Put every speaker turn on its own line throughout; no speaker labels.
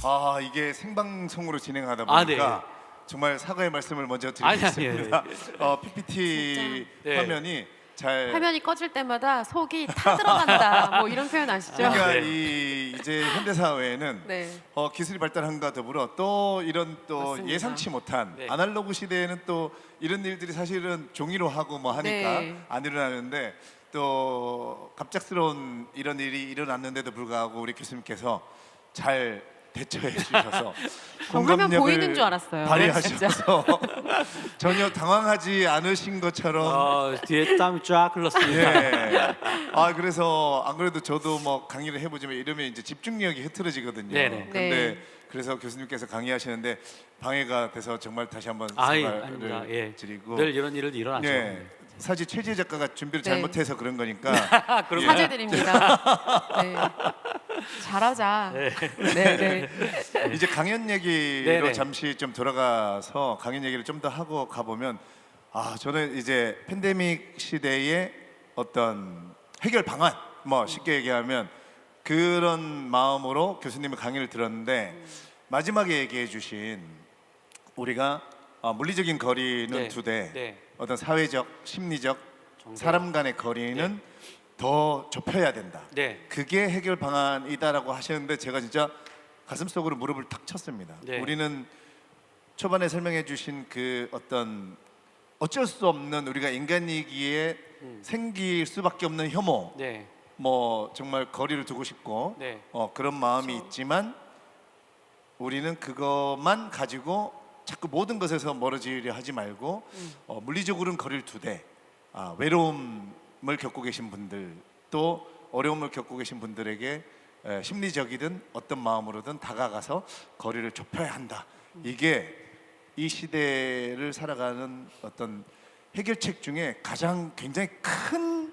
아, 이게 생방송으로 진행하다 보니까
네.
정말 사과의 말씀을 먼저
아니,
드리겠습니다.
아니,
PPT
네.
화면이 잘
화면이 꺼질 때마다 속이 타들어간다. 뭐 이런 표현 아시죠?
그러니까
네.
이제 현대 사회에는
네.
기술이 발달한과 더불어 또 이런 또
맞습니다.
예상치 못한
네.
아날로그 시대에는 또 이런 일들이 사실은 종이로 하고 뭐 하니까
네.
안 일어나는데 또 갑작스러운 이런 일이 일어났는데도 불구하고 우리 교수님께서 잘 대처해 주셔서
저 화면 보이는 줄 알았어요.
발휘하셔서 전혀 당황하지 않으신 것처럼
뒤에 땀이 쫙 흘렀습니다.
예. 그래서 안 그래도 저도 뭐 강의를 해보지만 이러면 이제 집중력이 흐트러지거든요.
네네.
근데
네.
그래서 교수님께서 강의하시는데 방해가 돼서 정말 다시 한번
아닙니다.
사과를
예.
드리고
늘 이런 일은 일어나죠.
예. 사실 최지혜 작가가 준비를
네.
잘못해서 그런 거니까
그럼
사죄드립니다. 네. 잘하자. 네, 네.
이제 강연 얘기로
네네.
잠시 좀 돌아가서 강연 얘기를 좀 더 하고 가보면 저는 이제 팬데믹 시대의 어떤 해결 방안 뭐 쉽게 얘기하면 그런 마음으로 교수님의 강의를 들었는데 마지막에 얘기해 주신 우리가 물리적인 거리는
네.
두 대
네.
어떤 사회적 심리적
정도.
사람 간의 거리는 더 좁혀야 된다.
네.
그게 해결 방안이다라고 하셨는데 제가 진짜 가슴속으로 무릎을 탁 쳤습니다.
네.
우리는 초반에 설명해 주신 그 어떤 어쩔 수 없는 우리가 인간이기에 생길 수밖에 없는 혐오
네.
뭐 정말 거리를 두고 싶고
네.
그런 마음이 있지만 우리는 그것만 가지고 자꾸 모든 것에서 멀어지려 하지 말고 물리적으로는 거리를 두되 외로움을 겪고 계신 분들 또 어려움을 겪고 계신 분들에게 심리적이든 어떤 마음으로든 다가가서 거리를 좁혀야 한다. 이게 이 시대를 살아가는 어떤 해결책 중에 가장 굉장히 큰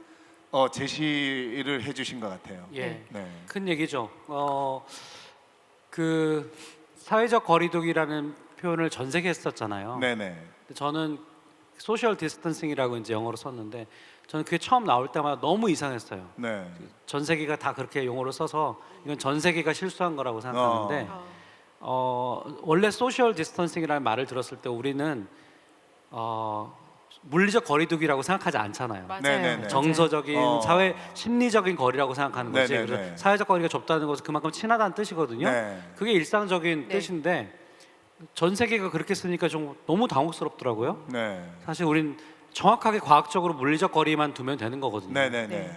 제시를 해주신 것 같아요.
예.
네.
큰 얘기죠. 그 사회적 거리두기라는 표현을 전 세계에 썼잖아요.
네네.
근데 저는 소셜 디스턴싱이라고 이제 영어로 썼는데 저는 그게 처음 나올 때마다 너무 이상했어요.
네.
전 세계가 다 그렇게 용어를 써서 이건 전 세계가 실수한 거라고 생각하는데 원래 소셜 디스턴싱이라는 말을 들었을 때 우리는 물리적 거리두기라고 생각하지 않잖아요.
맞아요.
네네네.
정서적인 사회 심리적인 거리라고 생각하는 거지.
네네네.
그래서 사회적 거리가 좁다는 것은 그만큼 친하다는 뜻이거든요.
네.
그게 일상적인
네.
뜻인데 전 세계가 그렇게 쓰니까 좀 너무 당혹스럽더라고요.
네.
사실 우린 정확하게 과학적으로 물리적 거리만 두면 되는 거거든요.
네네네.
네.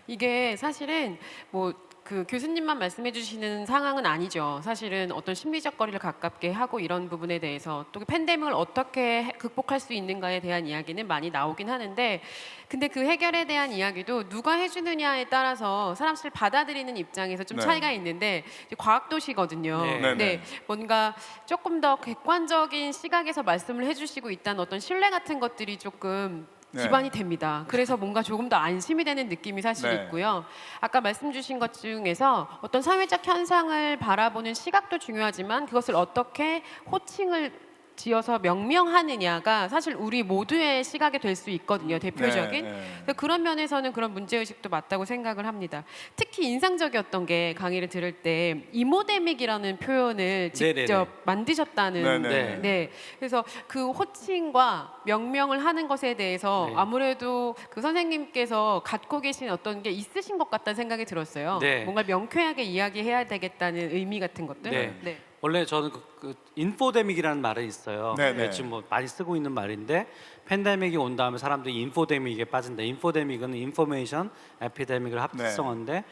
이게 사실은 뭐 그 교수님만 말씀해 주시는 상황은 아니죠. 사실은 어떤 심리적 거리를 가깝게 하고 이런 부분에 대해서 또 팬데믹을 어떻게 극복할 수 있는가에 대한 이야기는 많이 나오긴 하는데 근데 그 해결에 대한 이야기도 누가 해주느냐에 따라서 사람들 받아들이는 입장에서 좀
네.
차이가 있는데 이제 과학도시거든요.
네.
네네.
네. 뭔가 조금 더 객관적인 시각에서 말씀을 해주시고 있다는 어떤 신뢰 같은 것들이 조금
네.
기반이 됩니다. 그래서 뭔가 조금 더 안심이 되는 느낌이 사실
네.
있고요. 아까 말씀 주신 것 중에서 어떤 사회적 현상을 바라보는 시각도 중요하지만 그것을 어떻게 호칭을 지어서 명명하느냐가 사실 우리 모두의 시각이 될 수 있거든요. 대표적인.
네, 네.
그래서 그런 면에서는 그런 문제의식도 맞다고 생각을 합니다. 특히 인상적이었던 게 강의를 들을 때 이모데믹이라는 표현을 직접
네네네.
만드셨다는
네네.
네. 그래서 그 호칭과 명명을 하는 것에 대해서
네.
아무래도 그 선생님께서 갖고 계신 어떤 게 있으신 것 같다는 생각이 들었어요.
네.
뭔가 명쾌하게 이야기해야 되겠다는 의미 같은 것들.
네. 원래 저는 그 인포데믹이라는 말이 있어요.
네네.
요즘 뭐 많이 쓰고 있는 말인데 팬데믹이 온 다음에 사람들이 인포데믹에 빠진다. 인포데믹은 인포메이션 에피데믹을 합성어인데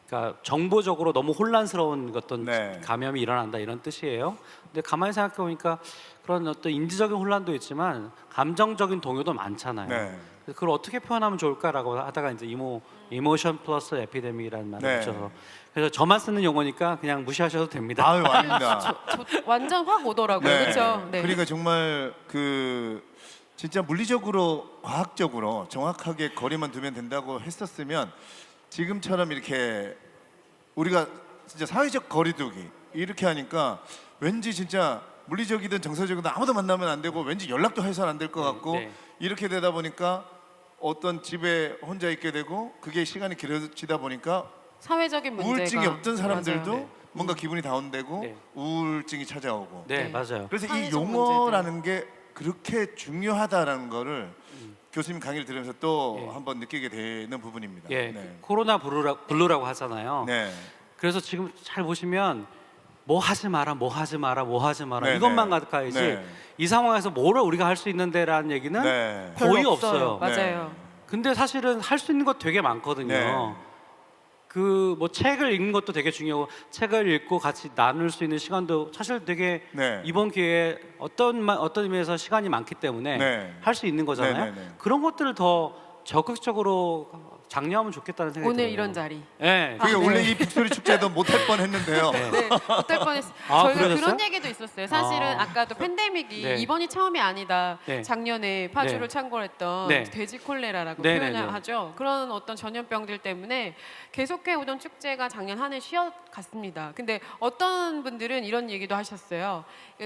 그러니까 정보적으로 너무 혼란스러운 어떤
네.
감염이 일어난다 이런 뜻이에요. 근데 가만히 생각해 보니까 그런 어떤 인지적인 혼란도 있지만 감정적인 동요도 많잖아요.
네.
그래서 그걸 어떻게 표현하면 좋을까라고 하다가 이제 이모션 플러스 에피데믹이라는 말을
네.
붙여서 그래서 저만 쓰는 용어니까 그냥 무시하셔도 됩니다.
아유 아닙니다.
저 완전 확 오더라고요. 그렇죠? 네.
그러니까 정말 진짜 물리적으로 과학적으로 정확하게 거리만 두면 된다고 했었으면 지금처럼 이렇게 우리가 진짜 사회적 거리두기 이렇게 하니까 왠지 진짜 물리적이든 정서적이든 아무도 만나면 안 되고 왠지 연락도 해서는 안 될 것 같고
네.
이렇게 되다 보니까 어떤 집에 혼자 있게 되고 그게 시간이 길어지다 보니까
사회적인 문제가
우울증이 없던 사람들도
맞아요.
뭔가 기분이 다운되고
네.
우울증이 찾아오고.
네,
네.
맞아요.
그래서 이
사회적
용어라는 게 그렇게 중요하다라는 거를 교수님 강의를 들으면서 또
예.
한번 느끼게 되는 부분입니다.
예,
네.
코로나 블루라고 하잖아요.
네.
그래서 지금 잘 보시면 뭐 하지 마라, 뭐 하지 마라, 뭐 하지 마라
네,
이것만
네.
가득하지
네.
이 상황에서 뭘 우리가 할 수 있는데라는 얘기는
네.
거의
별로
없어요.
맞아요.
근데 사실은 할 수 있는 것 되게 많거든요.
네.
그 뭐 책을 읽는 것도 되게 중요하고 책을 읽고 같이 나눌 수 있는 시간도 사실 되게
네.
이번 기회에 어떤 의미에서 시간이 많기 때문에
네.
할 수 있는 거잖아요.
네, 네, 네.
그런 것들을 더 적극적으로 장려하면 좋겠다는 생각이
오늘
들어요.
이런 자리.
네.
그게
아, 네.
원래 이 북소리 축제도 못할 뻔했는데요.
네, 어떨 뻔했어요.
아,
저희가
그러셨어요?
그런 얘기도 있었어요. 사실은
아.
아까도 팬데믹이
네.
이번이 처음이 아니다.
네.
작년에 파주를
네.
창궐했던
네.
돼지 콜레라라고
네,
표현을
네, 네.
하죠. 그런 어떤 전염병들 때문에 계속해 오던 축제가 작년 한 해 쉬어갔습니다. 근데 어떤 분들은 이런 얘기도 하셨어요.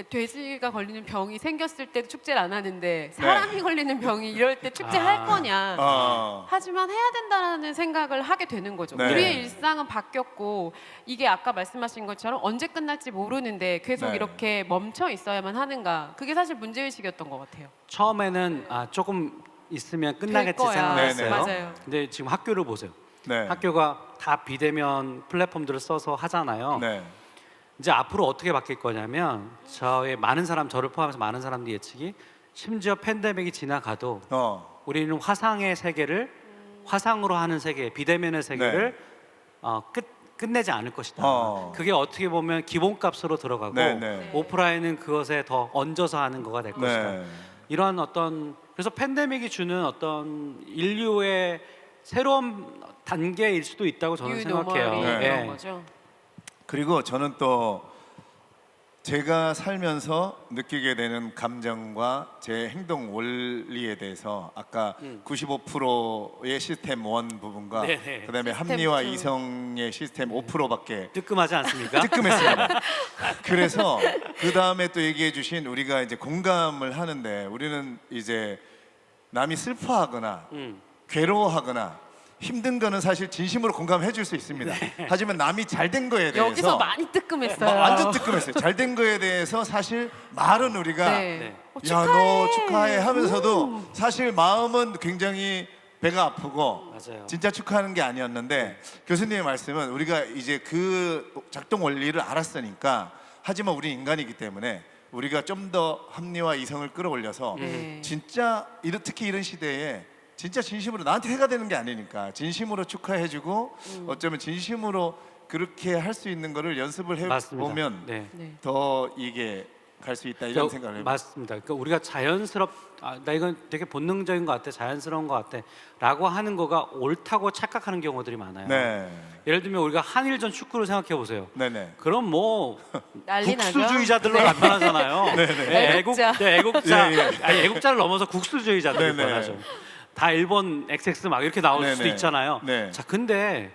돼지가 걸리는 병이 생겼을 때 축제를 안 하는데 사람이 걸리는 병이 이럴 때 축제 할 거냐. 하지만 해야 된다는 생각을 하게 되는 거죠.
네.
우리의 일상은 바뀌었고 이게 아까 말씀하신 것처럼 언제 끝날지 모르는데 계속
네.
이렇게 멈춰 있어야만 하는가. 그게 사실 문제의식이었던 것 같아요.
처음에는 조금 있으면 끝나겠지
될 거야.
생각했어요.
맞아요.
근데 지금 학교를 보세요.
네.
학교가 다 비대면 플랫폼들을 써서 하잖아요.
네.
이제 앞으로 어떻게 바뀔 거냐면 저의 많은 사람 저를 포함해서 많은 사람들이 예측이 심지어 팬데믹이 지나가도 우리는 화상의 세계를 화상으로 하는 세계, 비대면의 세계를 끝내지 않을 것이다. 그게 어떻게 보면 기본값으로 들어가고
네, 네.
오프라인은 그것에 더 얹어서 하는 거가 될 것이다.
네.
이런 어떤 그래서 팬데믹이 주는 어떤 인류의 새로운 단계일 수도 있다고 저는 생각해요.
뉴노멀이
네.
그런 거죠.
그리고 저는 또 제가 살면서 느끼게 되는 감정과 제 행동 원리에 대해서 아까 95%의 시스템 1 부분과
네네.
그다음에
시스템
합리화
2.
이성의 시스템 5%밖에
뜨끔하지 않습니까?
뜨끔했습니다. 그래서 그 다음에 또 얘기해 주신 우리가 이제 공감을 하는데 우리는 이제 남이 슬퍼하거나 괴로워하거나 힘든 거는 사실 진심으로 공감해 줄 수 있습니다. 하지만 남이 잘 된 거에 대해서
여기서 많이 뜨끔했어요.
완전 뜨끔했어요. 잘 된 거에 대해서 사실 말은 우리가
네.
야 너 축하해 하면서도 사실 마음은 굉장히 배가 아프고
맞아요.
진짜 축하하는 게 아니었는데 교수님의 말씀은 우리가 이제 그 작동 원리를 알았으니까 하지만 우리 인간이기 때문에 우리가 좀 더 합리화 이성을 끌어올려서
네.
진짜 특히 이런 시대에 진짜 진심으로 나한테 해가 되는 게 아니니까 진심으로 축하해주고 어쩌면 진심으로 그렇게 할 수 있는 거를 연습을
맞습니다.
해보면
네.
네.
더 이게 갈 수 있다 이런 생각을 해봅니다.
맞습니다. 그러니까 우리가 나 이건 되게 본능적인 것 같아, 자연스러운 것 같아라고 하는 거가 옳다고 착각하는 경우들이 많아요.
네,
예를 들면 우리가 한일전 축구를 생각해 보세요.
네네.
그럼 뭐
난리 나죠.
국수주의자들로 나타나잖아요.
애국자.
애국자.
예, 예.
아니, 애국자를 넘어서 국수주의자들로
네네.
변하죠. 다 일본 XX 막 이렇게 나올 수도
네네.
있잖아요.
네.
자, 근데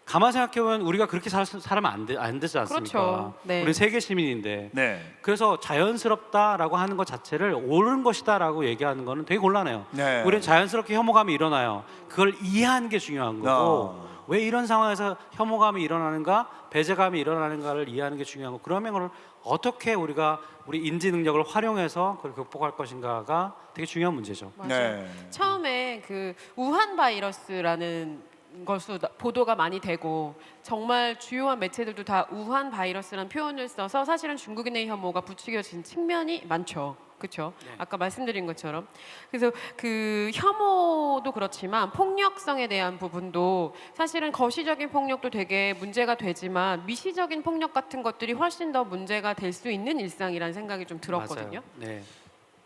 가만 생각해보면 우리가 그렇게 살면 안 되지 않습니까?
그렇죠. 네.
우리 세계 시민인데.
네.
그래서 자연스럽다라고 하는 것 자체를 옳은 것이다라고 얘기하는 거는 되게 곤란해요.
네.
우리는 자연스럽게 혐오감이 일어나요. 그걸 이해하는 게 중요한 거고 왜 이런 상황에서 혐오감이 일어나는가, 배제감이 일어나는가를 이해하는 게 중요한 거고 그러면 그걸 어떻게 우리가 우리 인지 능력을 활용해서 그걸 극복할 것인가가 되게 중요한 문제죠.
맞아요.
네.
처음에 그 우한 바이러스라는 것으로 보도가 많이 되고 정말 주요한 매체들도 다 우한 바이러스라는 표현을 써서 사실은 중국인의 혐오가 부추겨진 측면이 많죠. 그렇죠?
네.
아까 말씀드린 것처럼 그래서 그 혐오도 그렇지만 폭력성에 대한 부분도 사실은 거시적인 폭력도 되게 문제가 되지만 미시적인 폭력 같은 것들이 훨씬 더 문제가 될 수 있는 일상이라는 생각이 좀 들었거든요.
맞아요. 네.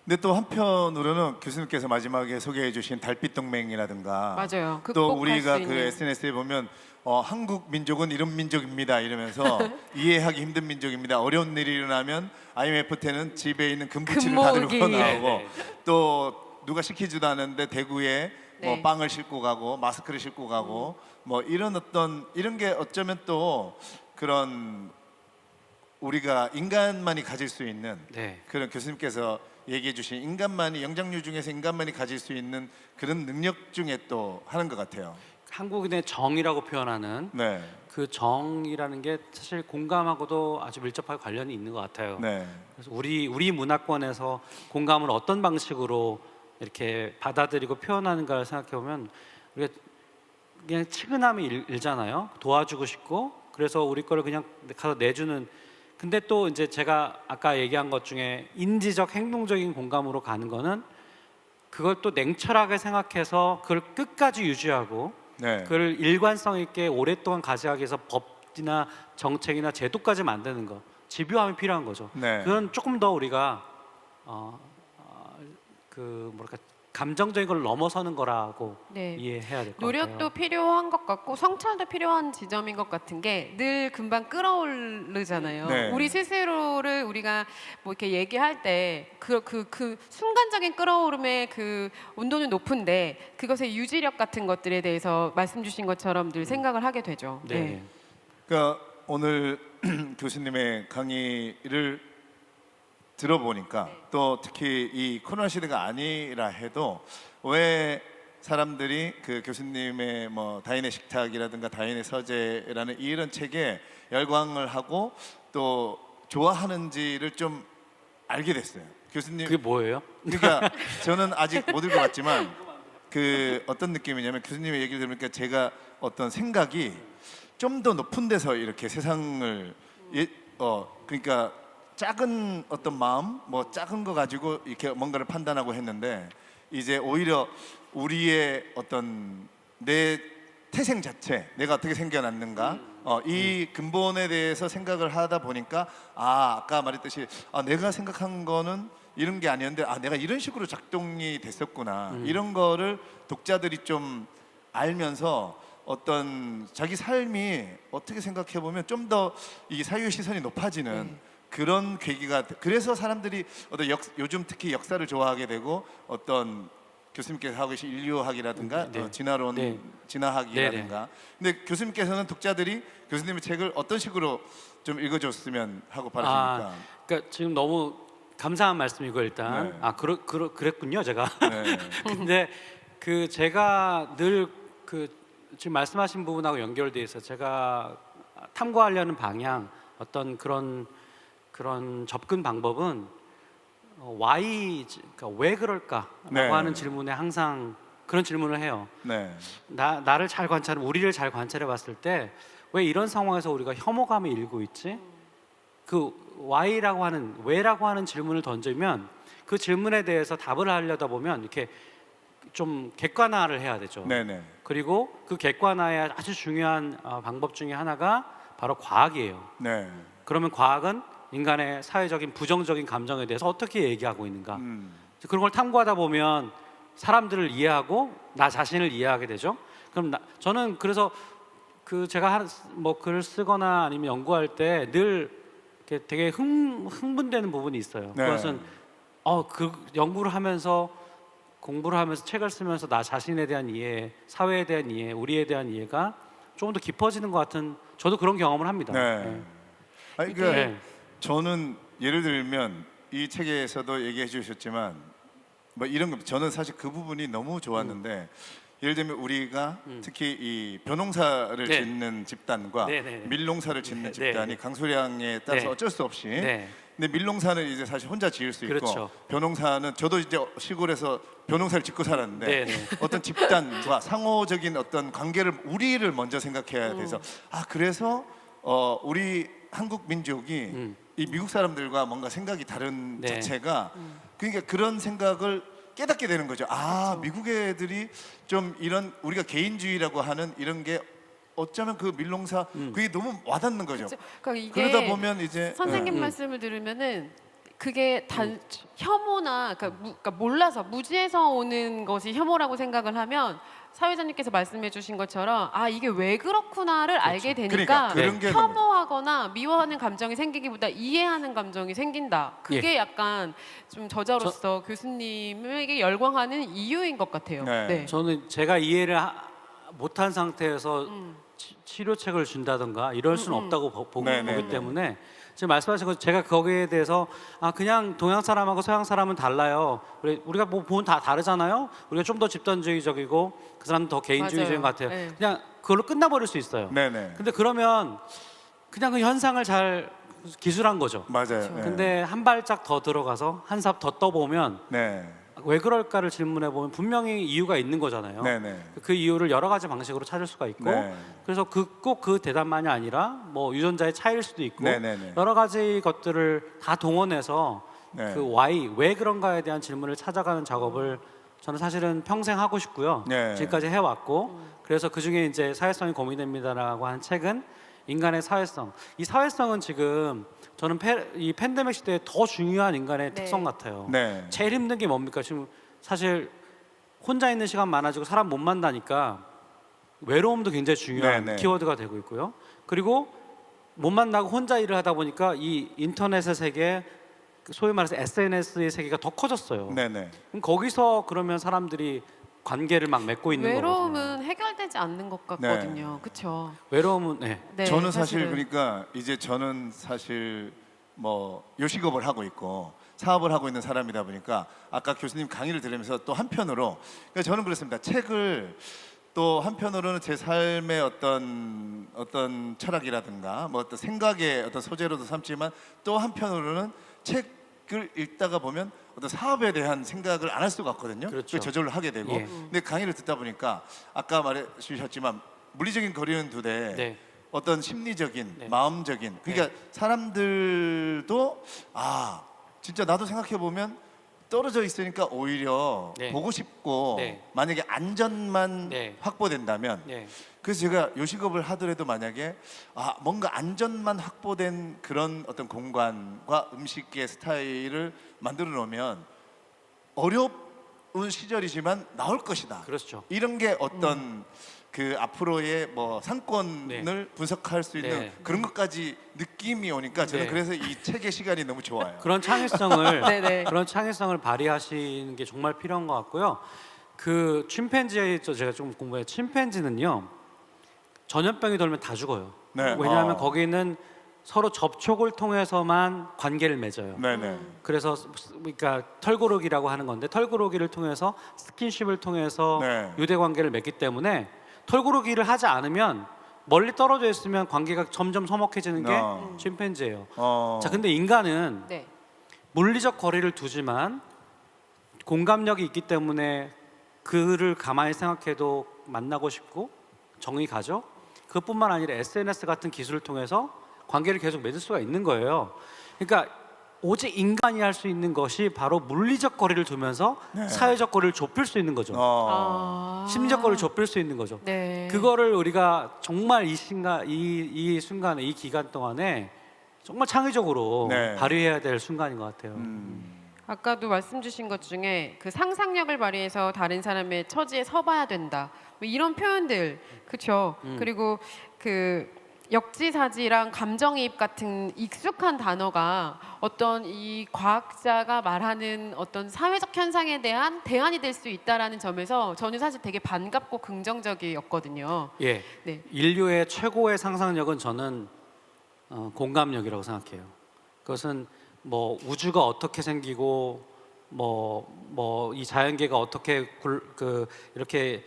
근데 또 한편으로는 교수님께서 마지막에 소개해 주신 달빛 동맹이라든가
맞아요.
또
극복할
우리가
수
그
있는.
SNS에 보면 한국 민족은 이런 민족입니다 이러면서 이해하기 힘든 민족입니다. 어려운 일이 일어나면 IMF 때는 집에 있는 금부치를 다 들고
금모으기.
나오고
네, 네.
또 누가 시키지도 않았는데 대구에 뭐
네.
빵을 싣고 가고 마스크를 싣고 가고 뭐 이런 게 어쩌면 또 그런 우리가 인간만이 가질 수 있는
네.
그런 교수님께서 얘기해 주신 인간만이 영장류 중에서 인간만이 가질 수 있는 그런 능력 중에 또 하는 것 같아요.
한국인의 정이라고 표현하는
네.
그 정이라는 게 사실 공감하고도 아주 밀접하게 관련이 있는 것 같아요.
네.
그래서 우리 문화권에서 공감을 어떤 방식으로 이렇게 받아들이고 표현하는가를 생각해 보면 우리가 그냥 측은함이 일잖아요. 도와주고 싶고 그래서 우리 거를 그냥 가서 내주는. 근데 또 이제 제가 아까 얘기한 것 중에 인지적 행동적인 공감으로 가는 거는 그걸 또 냉철하게 생각해서 그걸 끝까지 유지하고
네.
그걸 일관성 있게 오랫동안 가져가기 위해서 법이나 정책이나 제도까지 만드는 거, 집요함이 필요한 거죠.
네.
그건 조금 더 우리가 그 뭐랄까 감정적인 걸 넘어서는 거라고
네.
이해해야 될 것 같아요.
노력도 필요한 것 같고 성찰도 필요한 지점인 것 같은 게 늘 금방 끌어오르잖아요.
네.
우리 스스로를 우리가 뭐 이렇게 얘기할 때 그 순간적인 끌어오름의 그 온도는 높은데 그것의 유지력 같은 것들에 대해서 말씀 주신 것처럼 늘 생각을 하게 되죠.
네.
네.
그러니까 오늘 교수님의 강의를 들어보니까 또 특히 이 코로나 시대가 아니라 해도 왜 사람들이 그 교수님의 뭐 다인의 식탁이라든가 다인의 서재라는 이런 책에 열광을 하고 또 좋아하는지를 좀 알게 됐어요. 교수님
그게 뭐예요?
그러니까 저는 아직 못 읽어봤지만 그 어떤 느낌이냐면 교수님의 얘기를 들으니까 제가 어떤 생각이 좀 더 높은 데서 이렇게 세상을 그러니까 작은 어떤 마음, 뭐 작은 거 가지고 이렇게 뭔가를 판단하고 했는데 이제 오히려 우리의 어떤 내 태생 자체, 내가 어떻게 생겨났는가, 이 근본에 대해서 생각을 하다 보니까 아까 말했듯이 내가 생각한 거는 이런 게 아니었는데 내가 이런 식으로 작동이 됐었구나. 이런 거를 독자들이 좀 알면서 어떤 자기 삶이 어떻게 생각해 보면 좀 더 이 사유의 시선이 높아지는. 그런 계기가 그래서 사람들이 어떤 요즘 특히 역사를 좋아하게 되고 어떤 교수님께서 하고 계신 인류학이라든가
네.
진화론,
네.
진화학이라든가. 근데 교수님께서는 독자들이 교수님의 책을 어떤 식으로 좀 읽어줬으면 하고 바라십니까?
그러니까 지금 너무 감사한 말씀이고 일단
네.
그랬군요 제가.
네.
근데 그 제가 늘 그 지금 말씀하신 부분하고 연결돼 있어. 제가 탐구하려는 방향 어떤 그런 접근 방법은 why, 그러니까 왜 그럴까라고
네.
하는 질문에 항상 그런 질문을 해요.
네.
나를 잘 관찰, 우리를 잘 관찰해봤을 때 왜 이런 상황에서 우리가 혐오감을 일고 있지? 그 why라고 하는 왜라고 하는 질문을 던지면 그 질문에 대해서 답을 하려다 보면 이렇게 좀 객관화를 해야 되죠.
네네.
그리고 그 객관화의 아주 중요한 방법 중에 하나가 바로 과학이에요.
네.
그러면 과학은 인간의 사회적인 부정적인 감정에 대해서 어떻게 얘기하고 있는가 그런 걸 탐구하다 보면 사람들을 이해하고 나 자신을 이해하게 되죠. 그럼 저는 그래서 그 제가 뭐 글을 쓰거나 아니면 연구할 때 늘 되게 흥분되는 부분이 있어요.
네.
그것은 그 연구를 하면서 공부를 하면서 책을 쓰면서 나 자신에 대한 이해, 사회에 대한 이해, 우리에 대한 이해가 조금 더 깊어지는 것 같은 저도 그런 경험을 합니다.
네. 아니 그러니까
네.
저는 예를 들면 이 책에서도 얘기해 주셨지만 뭐 이런 거 저는 사실 그 부분이 너무 좋았는데 예를 들면 우리가 특히 이 벼농사를
네.
짓는 집단과
네, 네, 네.
밀농사를 짓는
네,
집단이
네.
강소량에 따라서
네.
어쩔 수 없이
네.
근데 밀농사는 이제 사실 혼자 지을 수 있고
그렇죠.
벼농사는 저도 이제 시골에서 벼농사를 짓고 살았는데
네, 네.
어떤 집단과 상호적인 어떤 관계를 우리를 먼저 생각해야 돼서 그래서 우리 한국 민족이 이 미국 사람들과 뭔가 생각이 다른
네.
자체가 그러니까 그런 생각을 깨닫게 되는 거죠. 미국 애들이 좀 이런 우리가 개인주의라고 하는 이런 게 어쩌면 그 밀농사 그게 너무 와닿는 거죠.
그러니까 이게
그러다 보면 이제
선생님 말씀을 들으면은 그게 혐오나 그러니까 몰라서 무지해서 오는 것이 혐오라고 생각을 하면 사회자님께서 말씀해 주신 것처럼 이게 왜 그렇구나를 알게 되니까
그러니까 그런 게
혐오하거나 미워하는 감정이 생기기보다 이해하는 감정이 생긴다. 그게 약간 좀 저자로서 교수님에게 열광하는 이유인 것 같아요.
네.
저는 제가 이해를 못한 상태에서 치료책을 준다던가 이럴 수는 없다고
네,
보기
네.
때문에 지금 말씀하신 거 제가 거기에 대해서 그냥 동양 사람하고 서양 사람은 달라요. 우리가 뭐 보면 다 다르잖아요. 우리가 좀 더 집단주의적이고 그 사람은 더 개인주의적인 것 같아요.
네.
그냥 그걸로 끝나버릴 수 있어요.
네네.
근데 그러면 그냥 그 현상을 잘 기술한 거죠.
맞아요. 네.
근데 한 발짝 더 들어가서 한 삽 더 떠보면
네.
왜 그럴까를 질문해 보면 분명히 이유가 있는 거잖아요.
네네.
그 이유를 여러 가지 방식으로 찾을 수가 있고
네.
그래서 꼭 그 대답만이 아니라 뭐 유전자의 차이일 수도 있고
네네네.
여러 가지 것들을 다 동원해서
네.
그 why 왜 그런가에 대한 질문을 찾아가는 작업을 저는 사실은 평생 하고 싶고요.
네.
지금까지 해왔고 그래서 그 중에 이제 사회성이 고민됩니다라고 하는 책은 인간의 사회성. 이 사회성은 지금 저는 이 팬데믹 시대에 더 중요한 인간의
네.
특성 같아요.
네.
제일 힘든 게 뭡니까? 지금 사실 혼자 있는 시간 많아지고 사람 못 만나니까 외로움도 굉장히 중요한
네, 네.
키워드가 되고 있고요. 그리고 못 만나고 혼자 일을 하다 보니까 이 인터넷의 세계, 소위 말해서 SNS의 세계가 더 커졌어요.
네네.
그럼 거기서 그러면 사람들이 관계를 막 맺고 있는 거거든요.
외로움은 해결되지 않는 것 같거든요. 그렇죠.
외로움은 네.
네,
저는 사실
사실은.
그러니까 이제 저는 사실 뭐 요식업을 하고 있고 사업을 하고 있는 사람이다 보니까 아까 교수님 강의를 들으면서 또 한편으로 그러니까 저는 그렇습니다. 책을 또 한편으로는 제 삶의 어떤 철학이라든가 뭐 어떤 생각의 어떤 소재로도 삼지만 또 한편으로는 책을 읽다가 보면 어떤 사업에 대한 생각을 안 할 수가 없거든요.
그렇죠.
저절로 하게 되고.
예.
근데 강의를 듣다 보니까 아까 말해 주셨지만 물리적인 거리는 두되
네.
어떤 심리적인,
네.
마음적인 그러니까 사람들도 진짜 나도 생각해 보면 떨어져 있으니까 오히려
네.
보고 싶고
네.
만약에 안전만
네.
확보된다면
네.
그래서 제가 요식업을 하더라도 만약에 뭔가 안전만 확보된 그런 어떤 공간과 음식의 스타일을 만들어 놓으면 어려운 시절이지만 나올 것이다.
그렇죠.
이런 게 어떤 그 앞으로의 뭐 상권을 분석할 수 있는
네.
그런 것까지 느낌이 오니까 저는
네.
그래서 이 책의 시간이 너무 좋아요.
그런 창의성을
네네.
그런 창의성을 발휘하시는 게 정말 필요한 것 같고요. 그 침팬지에 제가 좀 공부해 침팬지는요 전염병이 돌면 다 죽어요.
네.
왜냐하면 거기는 서로 접촉을 통해서만 관계를 맺어요.
네네.
그래서 그러니까 털고르기라고 하는 건데 털고르기를 통해서 스킨십을 통해서
네.
유대 관계를 맺기 때문에 털고르기를 하지 않으면 멀리 떨어져 있으면 관계가 점점 서먹해지는 게 침팬지예요. 자, 근데 인간은
네.
물리적 거리를 두지만 공감력이 있기 때문에 그를 가만히 생각해도 만나고 싶고 정이 가죠. 그뿐만 아니라 SNS 같은 기술을 통해서 관계를 계속 맺을 수가 있는 거예요. 그러니까 오직 인간이 할 수 있는 것이 바로 물리적 거리를 두면서 사회적 거리를 좁힐 수 있는 거죠. 심리적 거리를 좁힐 수 있는 거죠.
네.
그거를 우리가 정말 이 순간에 이 기간 동안에 정말 창의적으로
네.
발휘해야 될 순간인 것 같아요.
아까도 말씀 주신 것 중에 그 상상력을 발휘해서 다른 사람의 처지에 서봐야 된다. 뭐 이런 표현들, 그렇죠. 그리고 그 역지사지랑 감정이입 같은 익숙한 단어가 어떤 이 과학자가 말하는 어떤 사회적 현상에 대한 대안이 될 수 있다라는 점에서 저는 사실 되게 반갑고 긍정적이었거든요.
예,
네.
인류의 최고의 상상력은 저는 공감력이라고 생각해요. 그것은 뭐 우주가 어떻게 생기고 뭐 이 자연계가 어떻게 이렇게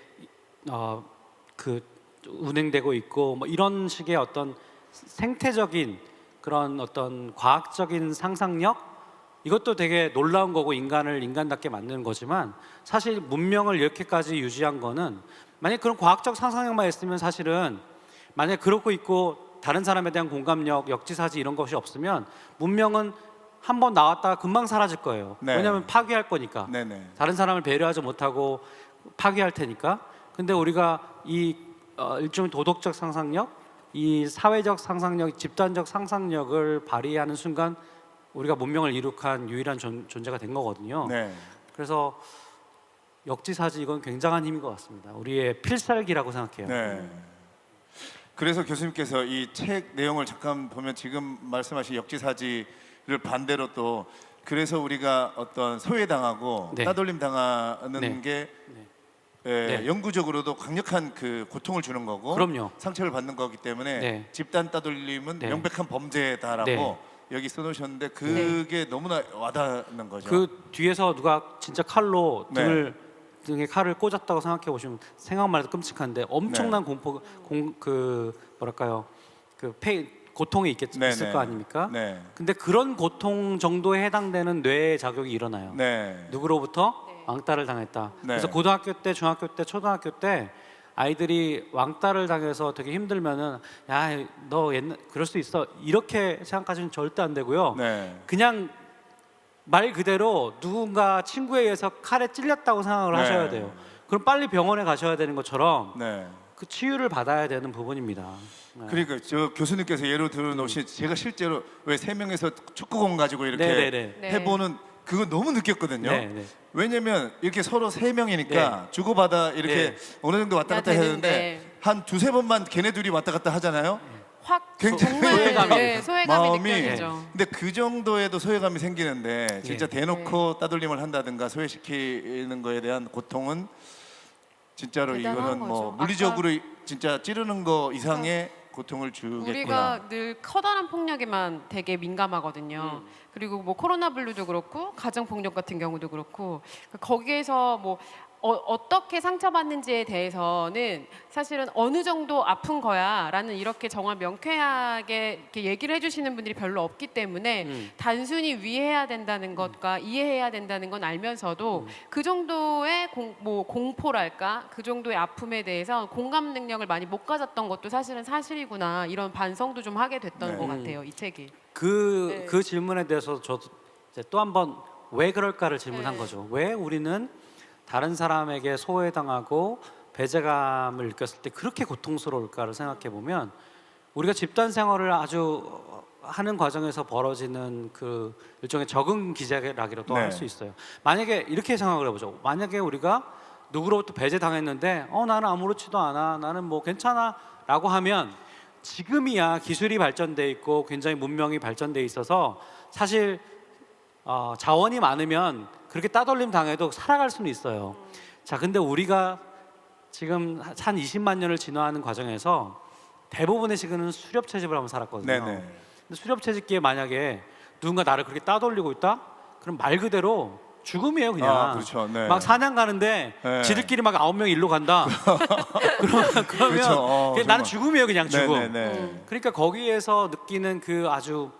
운행되고 있고 뭐 이런 식의 어떤 생태적인 그런 어떤 과학적인 상상력 이것도 되게 놀라운 거고 인간을 인간답게 만드는 거지만 사실 문명을 이렇게까지 유지한 거는 만약 그런 과학적 상상력만 있으면 사실은 만약 그렇고 있고 다른 사람에 대한 공감력, 역지사지 이런 것이 없으면 문명은 한번 나왔다가 금방 사라질 거예요.
네.
왜냐하면 파괴할 거니까.
네네.
다른 사람을 배려하지 못하고 파괴할 테니까. 근데 우리가 이 일종의 도덕적 상상력, 이 사회적 상상력, 집단적 상상력을 발휘하는 순간 우리가 문명을 이룩한 유일한 존재가 된 거거든요.
네.
그래서 역지사지 이건 굉장한 힘인 것 같습니다. 우리의 필살기라고 생각해요.
네. 그래서 교수님께서 이 책 내용을 잠깐 보면 지금 말씀하신 역지사지를 반대로 또 그래서 우리가 어떤 소외당하고
네.
따돌림 당하는
네.
게
네.
영구적으로도 강력한 그 고통을 주는 거고
그럼요.
상처를 받는 거기 때문에
네.
집단 따돌림은
네.
명백한 범죄다라고
네.
여기 써놓으셨는데 그게 너무나 와닿는 거죠.
그 뒤에서 누가 진짜 칼로
네.
등에 칼을 꽂았다고 생각해 보시면 생각만 해도 끔찍한데 엄청난 뭐랄까요 고통이
네,
있을
네.
거 아닙니까?
네.
근데 그런 고통 정도에 해당되는 뇌 자극이 일어나요.
네.
누구로부터
네.
왕따를 당했다.
네.
그래서 고등학교 때, 중학교 때, 초등학교 때 아이들이 왕따를 당해서 되게 힘들면은 야 너 옛날 그럴 수 있어 이렇게 생각하시면 절대 안 되고요.
네.
그냥 말 그대로 누군가 친구에 의해서 칼에 찔렸다고 생각을
네.
하셔야 돼요. 그럼 빨리 병원에 가셔야 되는 것처럼
네.
그 치유를 받아야 되는 부분입니다. 네.
그러니까 저 교수님께서 예로 들어놓으신 제가 실제로 왜 3명에서 축구공 가지고 이렇게
네네네.
네.
해보는 그거 너무 느꼈거든요.
네, 네.
왜냐면 이렇게 서로 3명이니까
네.
주고받아 이렇게
네.
어느 정도 왔다 갔다
야,
해야 되는데
되는데.
한 두세 번만 걔네 둘이 왔다 갔다 하잖아요.
확
굉장히
정말
소외감이
소외감이
마음이
느껴지죠.
근데 그 정도에도 소외감이 생기는데 진짜
네.
대놓고 따돌림을 한다든가 소외시키는 거에 대한 고통은 진짜로
대단한
이거는 뭐
거죠.
물리적으로 진짜 찌르는 거 이상의 고통을 주겠구나.
우리가 늘 커다란 폭력에만 되게 민감하거든요. 그리고 뭐 코로나 블루도 그렇고 가정 폭력 같은 경우도 그렇고 거기에서 뭐 어떻게 상처받는지에 대해서는 사실은 어느 정도 아픈 거야라는 이렇게 정말 명쾌하게 이렇게 얘기를 해주시는 분들이 별로 없기 때문에 단순히 위해야 된다는 것과 이해해야 된다는 건 알면서도 그 정도의 공포랄까 그 정도의 아픔에 대해서 공감 능력을 많이 못 가졌던 것도 사실은 사실이구나 이런 반성도 좀 하게 됐던
네.
것 같아요 이 책이.
그
네.
질문에 대해서 저도 이제 또 한번 왜 그럴까를 질문한
네.
거죠. 왜 우리는 다른 사람에게 소외당하고 배제감을 느꼈을 때 그렇게 고통스러울까를 생각해 보면 우리가 집단 생활을 아주 하는 과정에서 벌어지는 그 일종의 적응 기제라기라도
네.
할 수 있어요. 만약에 이렇게 생각을 해보죠. 만약에 우리가 누구로부터 배제당했는데 나는 아무렇지도 않아, 나는 뭐 괜찮아라고 하면 지금이야 기술이 발전돼 있고 굉장히 문명이 발전돼 있어서 사실 자원이 많으면 그렇게 따돌림 당해도 살아갈 수는 있어요. 자, 근데 우리가 지금 한 20만 년을 진화하는 과정에서 대부분의 시간은 수렵 채집을 하면서 살았거든요.
네네.
근데 수렵 채집기에 만약에 누군가 나를 그렇게 따돌리고 있다? 그럼 말 그대로 죽음이에요, 그냥.
그렇죠. 네.
막 사냥 가는데
네.
지들끼리 막 9명 일로 간다. 그러면
그렇죠.
그냥
정말.
나는 죽음이에요, 그냥 죽음.
네네네.
그러니까 거기에서 느끼는 그 아주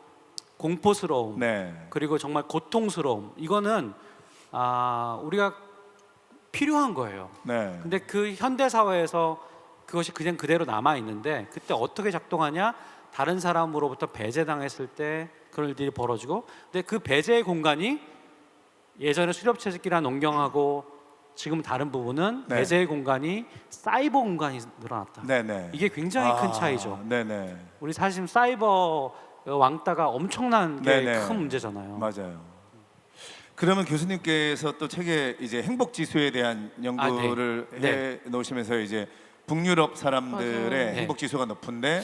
공포스러움
네.
그리고 정말 고통스러움 이거는 우리가 필요한 거예요.
네.
근데 그 현대 사회에서 그것이 그냥 그대로 남아 있는데 그때 어떻게 작동하냐? 다른 사람으로부터 배제당했을 때 그런 일들이 벌어지고, 근데 그 배제의 공간이 예전에 수렵채집기란 농경하고 지금 다른 부분은
네.
배제의 공간이 사이버 공간이 늘어났다.
네네.
이게 굉장히 큰 차이죠.
네네.
우리 사실 사이버 왕따가 엄청난 게
네네.
큰 문제잖아요.
맞아요. 그러면 교수님께서 또 책에 이제 행복 지수에 대한 연구를
네.
해 놓으시면서 이제 북유럽 사람들의
맞아요.
행복 지수가 높은데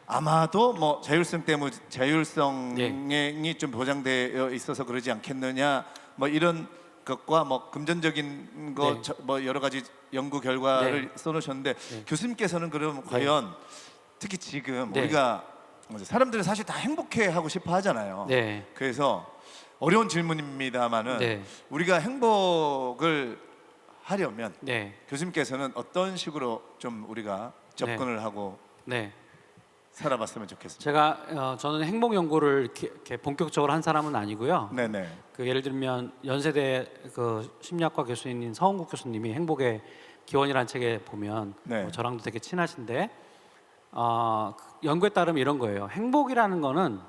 아마도 뭐 자율성 때문에 자율성이
네.
좀 보장되어 있어서 그러지 않겠느냐 뭐 이런 것과 뭐 금전적인 거
네.
뭐 여러 가지 연구 결과를
네.
써놓으셨는데 교수님께서는 그럼 과연 특히 지금
네.
우리가 사람들은 사실 다 행복해하고 싶어 하잖아요.
네.
그래서 어려운 질문입니다만은
네.
우리가 행복을 하려면
네.
교수님께서는 어떤 식으로 좀 우리가 접근을 하고
네.
살아봤으면 좋겠습니다.
제가 저는 행복 연구를 이렇게 본격적으로 한 사람은 아니고요.
네네.
그 예를 들면 연세대 그 심리학과 교수님 서원국 교수님이 행복의 기원이라는 책에 보면
네.
저랑도 되게 친하신데 그 연구에 따르면 이런 거예요. 행복이라는 거는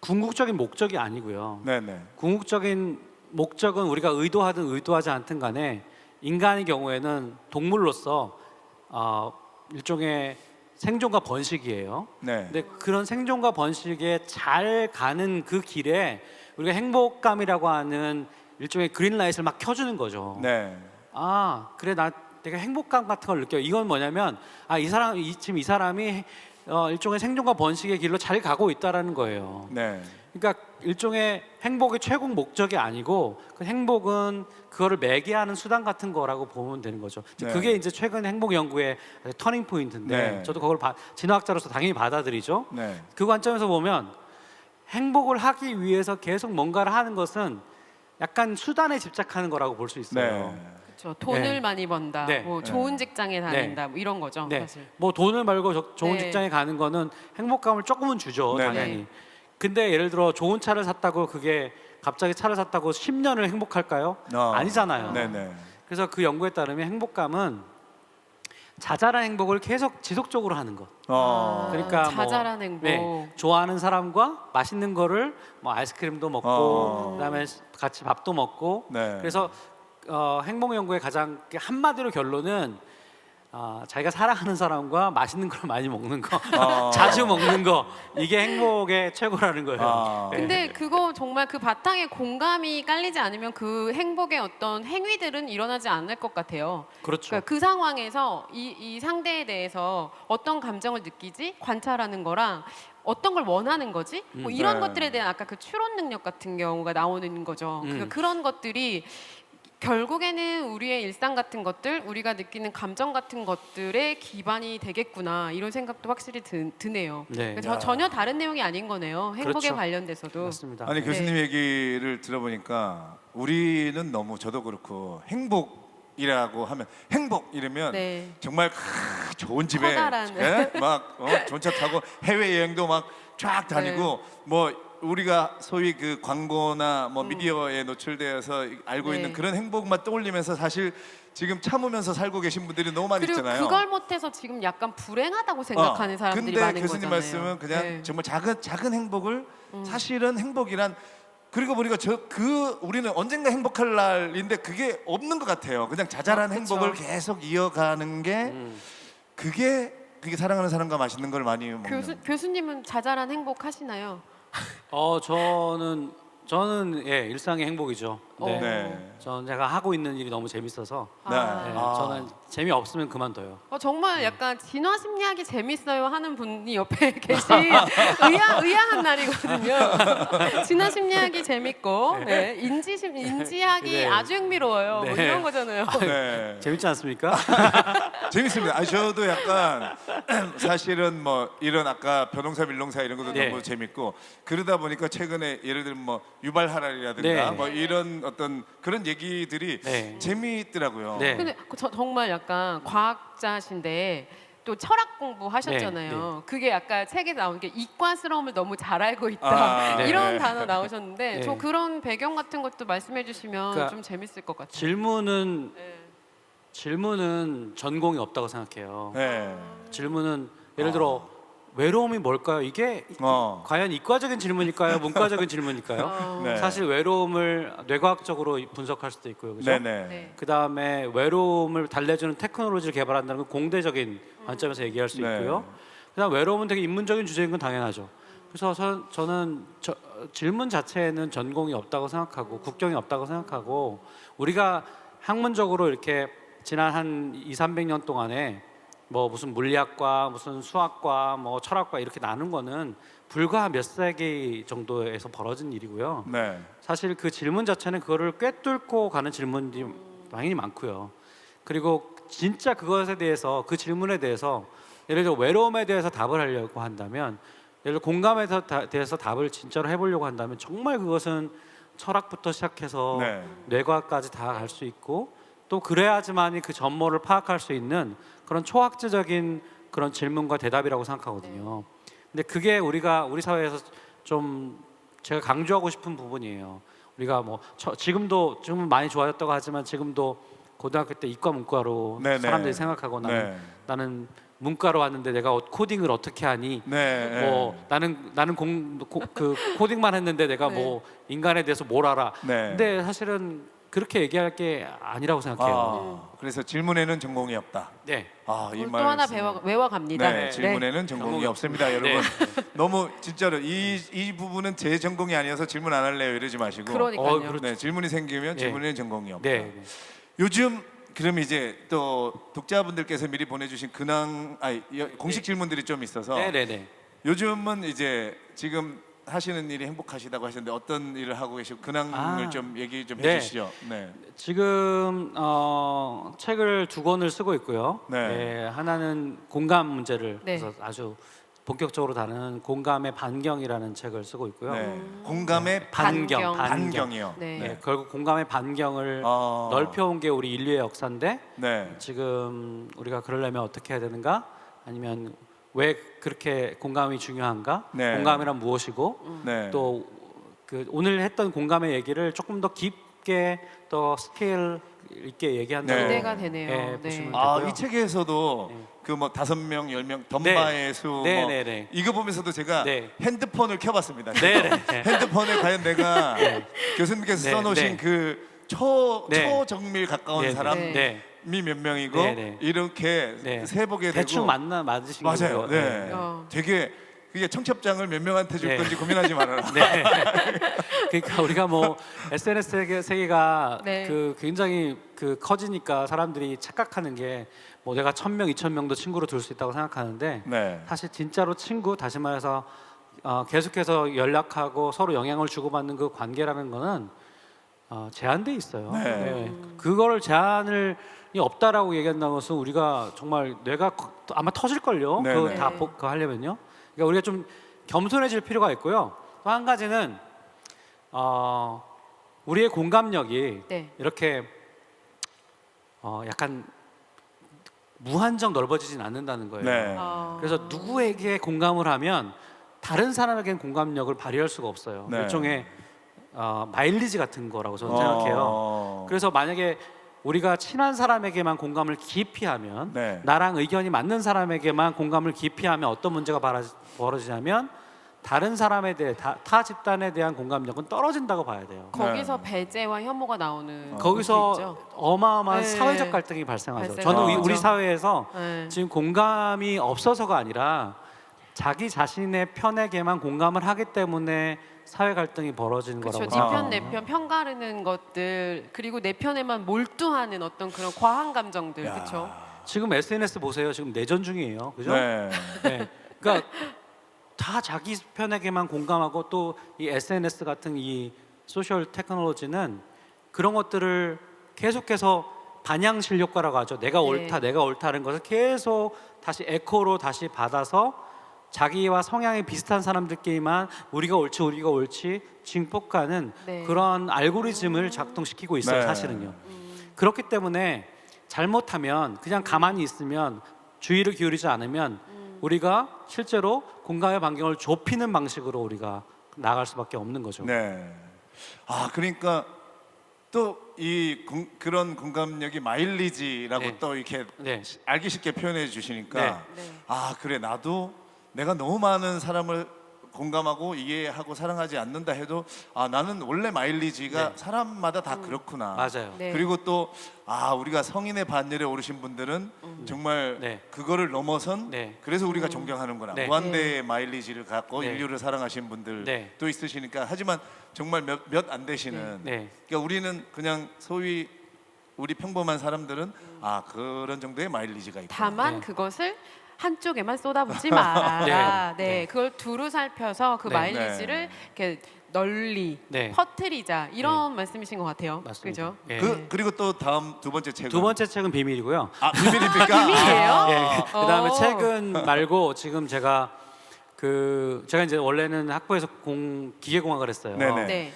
궁극적인 목적이 아니고요.
네네.
궁극적인 목적은 우리가 의도하든 의도하지 않든 간에 인간의 경우에는 동물로서 일종의 생존과 번식이에요.
네.
근데 그런 생존과 번식에 잘 가는 그 길에 우리가 행복감이라고 하는 일종의 그린라이트를 막 켜주는 거죠.
네.
그래 나 되게 행복감 같은 걸 느껴요. 이건 뭐냐면 지금 이 사람이 일종의 생존과 번식의 길로 잘 가고 있다라는 거예요.
네.
그러니까 일종의 행복의 최고 목적이 아니고 그 행복은 그거를 매개하는 수단 같은 거라고 보면 되는 거죠.
네.
그게 이제 최근 행복 연구의 터닝 포인트인데
네.
저도 그걸 진화학자로서 당연히 받아들이죠.
네.
그 관점에서 보면 행복을 하기 위해서 계속 뭔가를 하는 것은 약간 수단에 집착하는 거라고 볼 수 있어요.
네.
그렇죠. 돈을
네.
많이 번다.
네.
뭐
네.
좋은 직장에 다닌다. 뭐 이런 거죠.
네.
사실.
뭐 돈을 말고 좋은
네.
직장에 가는 거는 행복감을 조금은 주죠,
네.
당연히.
네.
근데 예를 들어 좋은 차를 샀다고 그게 갑자기 차를 샀다고 10년을 행복할까요? 아니잖아요.
네네.
그래서 그 연구에 따르면 행복감은 자잘한 행복을 계속 지속적으로 하는 것. 그러니까 뭐,
자잘한 행복.
네, 좋아하는 사람과 맛있는 거를 뭐 아이스크림도 먹고 그다음에 같이 밥도 먹고
네.
그래서 행복 연구의 가장 한마디로 결론은 자기가 사랑하는 사람과 맛있는 걸 많이 먹는 거, 자주 먹는 거 이게 행복의 최고라는 거예요. 네.
근데 그거 정말 그 바탕에 공감이 깔리지 않으면 그 행복의 어떤 행위들은 일어나지 않을 것 같아요.
그렇죠.
그러니까 그 상황에서 이 상대에 대해서 어떤 감정을 느끼지 관찰하는 거랑 어떤 걸 원하는 거지 뭐 이런
네.
것들에 대한 아까 그 추론 능력 같은 경우가 나오는 거죠. 그러니까 그런 것들이 결국에는 우리의 일상 같은 것들, 우리가 느끼는 감정 같은 것들의 기반이 되겠구나 이런 생각도 확실히 드네요.
네.
그러니까 전혀 다른 내용이 아닌 거네요. 행복에
그렇죠.
관련돼서도.
맞습니다.
아니 교수님 얘기를 들어보니까 우리는 너무 저도 그렇고 행복이라고 하면 행복 이러면
네.
정말 좋은 집에
커다란.
예? 막 좋은 차 타고 해외 여행도 막 쫙 다니고 뭐 우리가 소위 그 광고나 뭐 미디어에 노출되어서 알고
네.
있는 그런 행복만 떠올리면서 사실 지금 참으면서 살고 계신 분들이 너무 많이
그리고
있잖아요.
그걸 못해서 지금 약간 불행하다고 생각하는 사람들이
근데
많은
교수님
거잖아요.
말씀은 그냥
네.
정말 작은 행복을 사실은 행복이란 그리고 보니까 우리는 언젠가 행복할 날인데 그게 없는 것 같아요. 그냥 자잘한
그쵸.
행복을 계속 이어가는 게 그게 사랑하는 사람과 맛있는 걸 많이 먹는.
교수님은 자잘한 행복 하시나요?
저는 예 일상의 행복이죠. 네.
네.
저는 제가 하고 있는 일이 너무 재밌어서
네.
네,
아.
저는 재미 없으면 그만둬요.
정말 약간 진화 심리학이 재밌어요 하는 분이 옆에 계신 의아한 날이거든요. 진화 심리학이 재밌고 네. 인지학이
네.
아주 흥미로워요. 뭐
네.
이런 거잖아요.
네.
재밌지 않습니까?
재밌습니다. 저도 약간 사실은 뭐 이런 아까 변호사 밀농사 이런 것도
네.
너무 재밌고 그러다 보니까 최근에 예를 들면 뭐 유발 하랄이라든가
네.
뭐 이런 어떤 그런 얘기들이
네.
재미있더라고요.
네.
근데 정말 약간 과학자신데 또 철학 공부 하셨잖아요. 그게 아까 책에 나온 게 이과스러움을 너무 잘 알고 있다
네.
이런 단어 나오셨는데
네.
저 그런 배경 같은 것도 말씀해 주시면
그러니까
좀 재밌을 것 같아요.
질문은 전공이 없다고 생각해요.
네.
질문은 예를 들어 외로움이 뭘까요? 이게 과연 이과적인 질문일까요? 문과적인 질문일까요?
네.
사실 외로움을 뇌과학적으로 분석할 수도 있고요, 그죠?
네네.
네.
그 다음에 외로움을 달래주는 테크놀로지를 개발한다는 건 공대적인 관점에서 얘기할 수
네.
있고요. 그다음 외로움은 되게 인문적인 주제인 건 당연하죠. 그래서 저는 질문 자체에는 전공이 없다고 생각하고 국경이 없다고 생각하고 우리가 학문적으로 이렇게 지난 한 200~300년 동안에 뭐 무슨 물리학과, 무슨 수학과, 뭐 철학과 이렇게 나눈 거는 불과 몇 세기 정도에서 벌어진 일이고요.
네.
사실 그 질문 자체는 그거를 꿰뚫고 가는 질문이 당연히 많고요. 그리고 진짜 그것에 대해서 그 질문에 대해서 예를 들어 외로움에 대해서 답을 하려고 한다면 예를 들어 공감에 대해서 답을 진짜로 해보려고 한다면 정말 그것은 철학부터 시작해서
네.
뇌과학까지 다 갈 수 있고 또 그래야지만이 그 전모를 파악할 수 있는 그런 초학제적인 그런 질문과 대답이라고 생각하거든요. 근데 그게 우리 사회에서 좀 제가 강조하고 싶은 부분이에요. 우리가 뭐 지금도 좀 많이 좋아졌다고 하지만 지금도 고등학교 때 이과 문과로
네네.
사람들이 생각하고 나는 문과로 왔는데 내가 코딩을 어떻게 하니?
네.
뭐 나는 그 코딩만 했는데 내가 뭐 인간에 대해서 뭘 알아?
네.
근데 사실은 그렇게 얘기할 게 아니라고 생각해요.
그래서 질문에는 전공이 없다.
네.
이
또 하나 외워갑니다.
네, 질문에는 전공이 없습니다, 여러분. 너무 진짜로 이 부분은 제 전공이 아니어서 질문 안 할래요 이러지 마시고.
그러니까요.
네, 질문이 생기면 질문에는 전공이 없다.
네.
요즘 그럼 이제 또 독자분들께서 미리 보내주신 공식 질문들이 좀 있어서
네네네.
요즘은 이제 지금 하시는 일이 행복하시다고 하셨는데 어떤 일을 하고 계시고 근황을 좀 얘기 좀
네.
해주시죠. 네.
지금 책을 2권을 쓰고 있고요.
네.
네, 하나는 공감 문제를
네.
그래서 아주 본격적으로 다루는 공감의 반경이라는 책을 쓰고 있고요.
네. 공감의
반경.
반경이요.
네.
네, 결국 공감의 반경을
어.
넓혀온 게 우리 인류의 역사인데
네.
지금 우리가 그러려면 어떻게 해야 되는가? 아니면 왜 그렇게 공감이 중요한가?
네.
공감이란 무엇이고
네.
또 그 오늘 했던 공감의 얘기를 조금 더 깊게 더 스케일 있게 얘기한다고
네.
기대가 되네요.
네, 보시면
아,
되고요.
이 책에서도
네.
그 뭐 5명, 10명 덤바의 수
네,
뭐
네, 네.
이거 보면서도 제가
네.
핸드폰을 켜봤습니다.
네, 네, 네.
핸드폰에 과연 내가 교수님께서
네,
써놓으신
네.
그
네.
초정밀 가까운
네,
사람이
네.
몇 명이고
네, 네.
이렇게
네.
세보게
대충
되고
맞으신
맞아요.
거예요.
네.
네.
되게 청첩장을 몇 명한테 줄
네.
건지 고민하지 말아라.
네. 그러니까 우리가 뭐 SNS 세계가
네.
그 굉장히 그 커지니까 사람들이 착각하는 게 뭐 내가 1,000명, 2,000명도 친구로 둘 수 있다고 생각하는데
네.
사실 진짜로 친구, 다시 말해서 계속해서 연락하고 서로 영향을 주고받는 그 관계라는 거는 제한돼 있어요.
네.
네. 그거를 제한을 없다라고 얘기한다는 것은 우리가 정말 뇌가 아마 터질 걸요.
네,
그거
네.
다 그거 하려면요. 그러니까 우리가 좀 겸손해질 필요가 있고요. 또 한 가지는 우리의 공감력이
네.
이렇게 약간 무한정 넓어지진 않는다는 거예요.
네.
그래서 누구에게 공감을 하면 다른 사람에게는 공감력을 발휘할 수가 없어요.
네.
일종의 마일리지 같은 거라고 저는 생각해요. 그래서 만약에 우리가 친한 사람에게만 공감을 깊이 하면
네.
나랑 의견이 맞는 사람에게만 공감을 깊이 하면 어떤 문제가 벌어지냐면 다른 사람에 대해 타 집단에 대한 공감력은 떨어진다고 봐야 돼요.
거기서 배제와 혐오가 나오는 것도
거기서
있죠.
어마어마한
네.
사회적 갈등이 발생하죠.
발생하죠.
저는 우리 사회에서
네.
지금 공감이 없어서가 아니라 자기 자신의 편에게만 공감을 하기 때문에 사회 갈등이 벌어지는
그렇죠.
거라고
네
생각해요.
편, 내 편 편가르는 것들 그리고 내 편에만 몰두하는 어떤 그런 과한 감정들,
야.
그렇죠.
지금 SNS 보세요. 지금 내전 중이에요. 그죠?
네.
네. 그러니까 다 자기 편에게만 공감하고 또 이 SNS 같은 이 소셜 테크놀로지는 그런 것들을 계속해서 반향실 효과라고 하죠. 내가
네.
옳다, 내가 옳다는 것을 계속 다시 에코로 다시 받아서 자기와 성향이 비슷한 사람들끼리만 우리가 옳지 증폭하는
네.
그런 알고리즘을 작동시키고 있어요.
네.
사실은요. 그렇기 때문에 잘못하면 그냥 가만히 있으면 주의를 기울이지 않으면 우리가 실제로 공감의 반경을 좁히는 방식으로 우리가 나갈 수밖에 없는 거죠.
네. 아, 그러니까 또 그런 공감력이 마일리지라고
네.
또 이렇게
네.
알기 쉽게 표현해 주시니까
네.
네.
아, 그래, 나도 내가 너무 많은 사람을 공감하고 이해하고 사랑하지 않는다 해도 아, 나는 원래 마일리지가
네.
사람마다 다 그렇구나.
맞아요.
네.
그리고 또 우리가 성인의 반열에 오르신 분들은 정말
네.
그거를 넘어선
네.
그래서 우리가 존경하는구나.
네.
무한대의 마일리지를 갖고
네.
인류를 사랑하신 분들도
네.
있으시니까 하지만 정말 몇 안 되시는
네.
그러니까 우리는 그냥 소위 우리 평범한 사람들은 그런 정도의 마일리지가 있구나.
다만
네.
그것을 한쪽에만 쏟아붓지 마라. 네.
네.
그걸 두루 살펴서 그
네.
마일리지를 이렇게 널리
네.
퍼뜨리자 이런 말씀이신 것 같아요.
맞습니다.
그죠?
예.
그리고 또 다음 두 번째 책은
두 번째 책은 비밀이고요.
비밀입니까?
비밀이에요?
예. 그다음에
어.
책은 말고 지금 제가 제가 이제 원래는 학부에서 기계공학을 했어요.
네네.
네.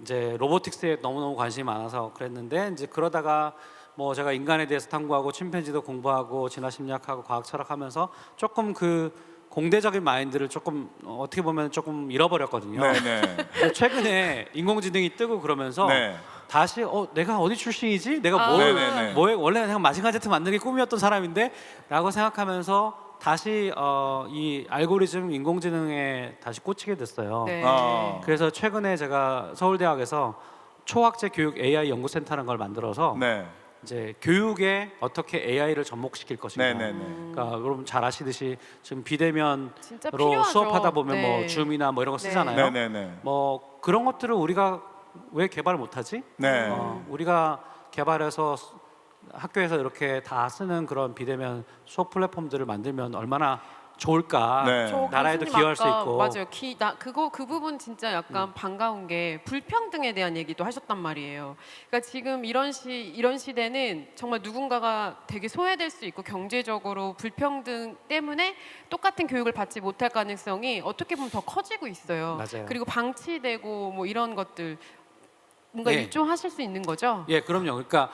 이제 로보틱스에 너무너무 관심이 많아서 그랬는데 이제 그러다가 뭐 제가 인간에 대해서 탐구하고 침팬지도 공부하고 진화 심리학하고 과학 철학하면서 조금 그 공대적인 마인드를 조금 어떻게 보면 조금 잃어버렸거든요.
네네.
근데 최근에 인공지능이 뜨고 그러면서
네.
다시 내가 어디 출신이지? 내가
네네네.
원래 그냥 마징가 제트 만들기 꿈이었던 사람인데라고 생각하면서 다시 이 알고리즘 인공지능에 다시 꽂히게 됐어요.
네.
그래서 최근에 제가 서울대학에서 초학제 교육 AI 연구센터라는 걸 만들어서
네.
이제 교육에 어떻게 AI를 접목시킬 것인가.
네네네.
그러니까 여러분 잘 아시듯이 지금 비대면으로
진짜 필요하죠.
수업하다 보면
네.
뭐 줌이나 뭐 이런 거
네.
쓰잖아요.
네네네.
뭐 그런 것들을 우리가 왜 개발 못하지?
네.
우리가 개발해서 학교에서 이렇게 다 쓰는 그런 비대면 수업 플랫폼들을 만들면 얼마나 좋을까?
네.
저
나라에도
교수님
기여할 수
아까
있고.
맞아요. 그 부분 진짜 약간 반가운 게 불평등에 대한 얘기도 하셨단 말이에요. 그러니까 지금 이런 시대는 정말 누군가가 되게 소외될 수 있고 경제적으로 불평등 때문에 똑같은 교육을 받지 못할 가능성이 어떻게 보면 더 커지고 있어요.
맞아요.
그리고 방치되고 뭐 이런 것들 뭔가
네.
일조하실 수 있는 거죠?
예, 그럼요. 그러니까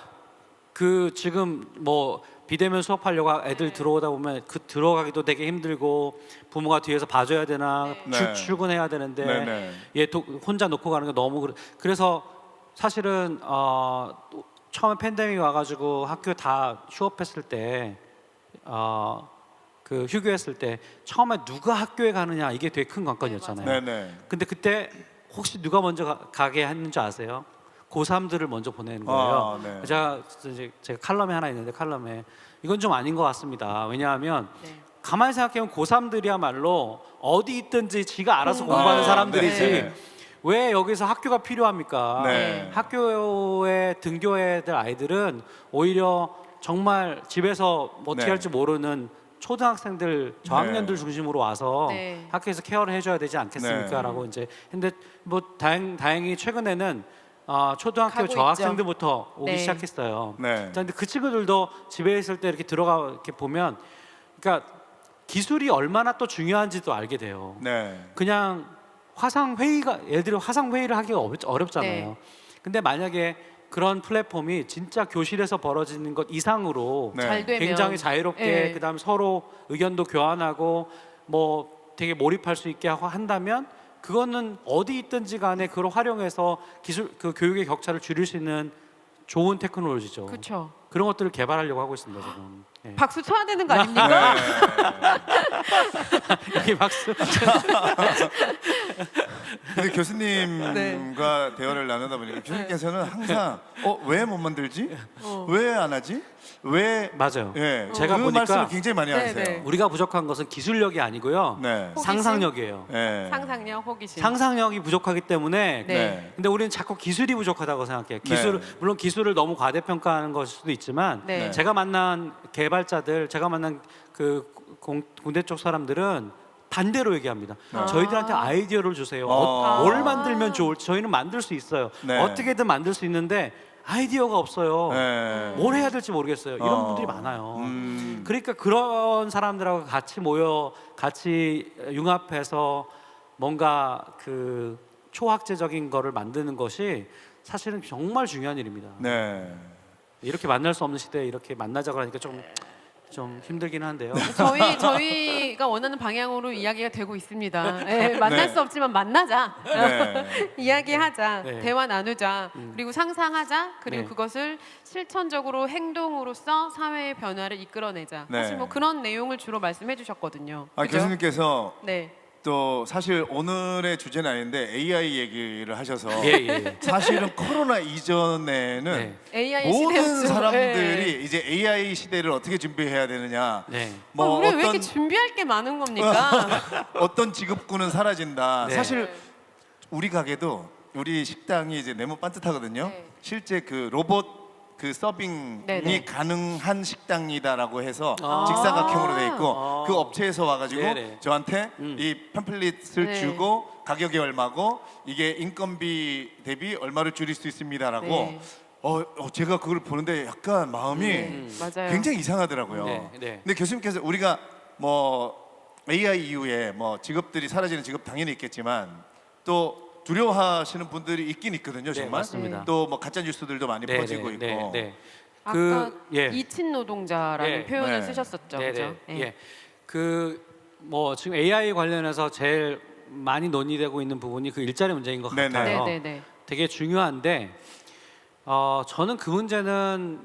그 지금 뭐 비대면 수업하려고 애들 들어오다 보면 그 들어가기도 되게 힘들고 부모가 뒤에서 봐줘야 되나
네.
출근해야 되는데
네네.
얘 혼자 놓고 가는 게 너무 그래서 사실은 처음에 팬데믹 와가지고 학교 다 휴업했을 때 그 휴교했을 때 처음에 누가 학교에 가느냐 이게 되게 큰 관건이었잖아요.
네네.
근데 그때 혹시 누가 먼저 가게 했는지 아세요? 고3들을 먼저 보내는 거예요.
네.
제가 칼럼에 하나 있는데 칼럼에 이건 좀 아닌 것 같습니다. 왜냐하면
네.
가만히 생각해보면 고3들이야말로 어디 있든지 지가 알아서
공부하는
공부하는 사람들이지
네.
왜 여기서 학교가 필요합니까?
네.
학교에 등교해야 될 아이들은 오히려 정말 집에서 뭐 어떻게
네.
할지 모르는 초등학생들 저학년들
네.
중심으로 와서
네.
학교에서 케어를 해줘야 되지 않겠습니까?라고 이제 근데 뭐 다행히 최근에는 초등학교
가고
저학생들부터 오기
네.
시작했어요.
네.
근데 그 친구들도 집에 있을 때 이렇게 이렇게 보면, 그러니까 기술이 얼마나 또 중요한지도 알게 돼요.
네.
그냥 애들이 화상 회의를 하기가 어렵잖아요.
네.
근데 만약에 그런 플랫폼이 진짜 교실에서 벌어지는 것 이상으로
네.
잘 되면
굉장히 자유롭게
네.
그다음 서로 의견도 교환하고 뭐 되게 몰입할 수 있게 한다면 그거는 어디 있든지 간에 그걸 활용해서 그 교육의 격차를 줄일 수 있는 좋은 테크놀로지죠.
그렇죠.
그런 것들을 개발하려고 하고 있습니다 지금. 예.
박수 쳐야 되는 거 아닙니까?
여기 박수.
근데 교수님과
네.
대화를 나누다 보니까 교수님께서는 항상 왜 못 만들지? 왜 안 하지? 왜
맞아요.
예,
제가
그
보니까
말씀을 굉장히 많이
네,
하세요.
네.
우리가 부족한 것은 기술력이 아니고요.
네.
호기심?
상상력이에요.
네.
상상력, 호기심.
상상력이 부족하기 때문에
네.
근데 우리는 자꾸 기술이 부족하다고 생각해요. 물론 기술을 너무 과대평가하는 것일 수도 있지만
네.
제가 만난 개발자들, 제가 만난 그 군대 쪽 사람들은 반대로 얘기합니다. 저희들한테 아이디어를 주세요. 뭘 만들면 좋을지 저희는 만들 수 있어요.
네.
어떻게든 만들 수 있는데 아이디어가 없어요.
네.
뭘 해야 될지 모르겠어요. 이런 분들이 많아요. 그러니까 그런 사람들하고 같이 융합해서 뭔가 그 초학제적인 거를 만드는 것이 사실은 정말 중요한 일입니다.
네.
이렇게 만날 수 없는 시대에 이렇게 만나자고 하니까 좀 힘들긴 한데요.
저희가 원하는 방향으로 이야기가 되고 있습니다. 네, 만날
네.
수 없지만 만나자.
네.
이야기하자.
네.
대화 나누자. 그리고 상상하자. 그리고
네.
그것을 실천적으로 행동으로써 사회의 변화를 이끌어내자.
네.
사실 뭐 그런 내용을 주로 말씀해 주셨거든요. 그죠?
교수님께서
네.
또 사실 오늘의 주제는 아닌데 AI 얘기를 하셔서
예.
사실은 코로나 이전에는
네.
AI
모든
시대였죠.
사람들이
네.
이제 AI 시대를 어떻게 준비해야 되느냐,
네.
뭐
우리 왜 이렇게 준비할 게 많은 겁니까?
어떤 직업군은 사라진다.
네.
사실 우리 가게도 우리 식당이 이제 네모 반듯하거든요.
네.
실제 그 로봇 그 서빙이
네네.
가능한 식당이다라고 해서
아.
직사각형으로 돼 있고
아.
그 업체에서 와가지고
네네.
저한테 이 팜플릿을
네.
주고 가격이 얼마고 이게 인건비 대비 얼마를 줄일 수 있습니다라고
네.
제가 그걸 보는데 약간 마음이
맞아요.
굉장히 이상하더라고요.
네.
근데 교수님께서 우리가 뭐 AI 이후에 뭐 직업들이 사라지는 직업 당연히 있겠지만 또 두려워하시는 분들이 있긴 있거든요,
네,
정말.
맞습니다.
또 뭐 가짜 뉴스들도 많이 퍼지고 있고.
아까
예.
이친 노동자라는
예.
표현을
네.
쓰셨었죠.
네네.
그죠?
예. 그 뭐 지금 AI 관련해서 제일 많이 논의되고 있는 부분이 그 일자리 문제인 것
네네.
같아요.
네네네.
되게 중요한데 저는 그 문제는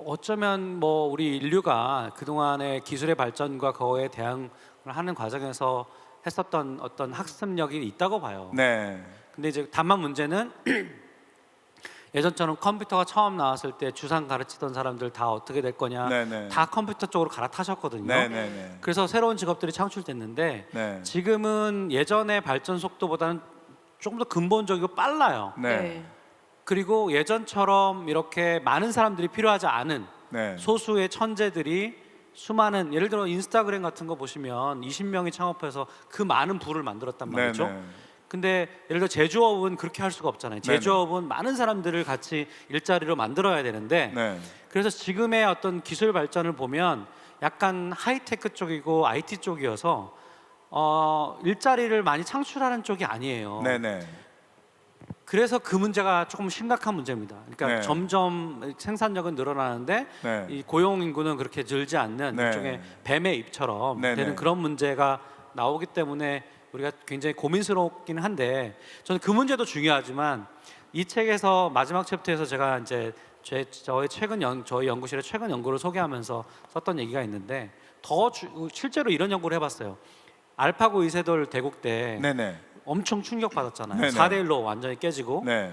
어쩌면 뭐 우리 인류가 그동안의 기술의 발전과 그거에 대응을 하는 과정에서 했었던 어떤 학습력이 있다고 봐요.
네.
근데 이제 다만 문제는 예전처럼 컴퓨터가 처음 나왔을 때 주상 가르치던 사람들 다 어떻게 될 거냐,
네네.
다 컴퓨터 쪽으로 갈아타셨거든요.
네네네.
그래서 새로운 직업들이 창출됐는데
네.
지금은 예전의 발전 속도보다는 조금 더 근본적이고 빨라요.
네.
그리고 예전처럼 이렇게 많은 사람들이 필요하지 않은
네.
소수의 천재들이 수많은 예를 들어 인스타그램 같은 거 보시면 20명이 창업해서 그 많은 부를 만들었단 말이죠.
네네.
근데 예를 들어 제조업은 그렇게 할 수가 없잖아요.
네네.
제조업은 많은 사람들을 같이 일자리로 만들어야 되는데
네.
그래서 지금의 어떤 기술 발전을 보면 약간 하이테크 쪽이고 IT 쪽이어서 일자리를 많이 창출하는 쪽이 아니에요.
네네.
그래서 그 문제가 조금 심각한 문제입니다. 그러니까
네.
점점 생산력은 늘어나는데
네.
이 고용 인구는 그렇게 늘지 않는
네.
일종의 뱀의 입처럼
네,
되는
네.
그런 문제가 나오기 때문에 우리가 굉장히 고민스럽긴 한데 저는 그 문제도 중요하지만 이 책에서 마지막 챕터에서 제가 이제 저희 저희 연구실의 최근 연구를 소개하면서 썼던 얘기가 있는데 실제로 이런 연구를 해봤어요. 알파고 이세돌 대국 때
네네.
엄청 충격 받았잖아요.
네네.
4대1로 완전히 깨지고.
네.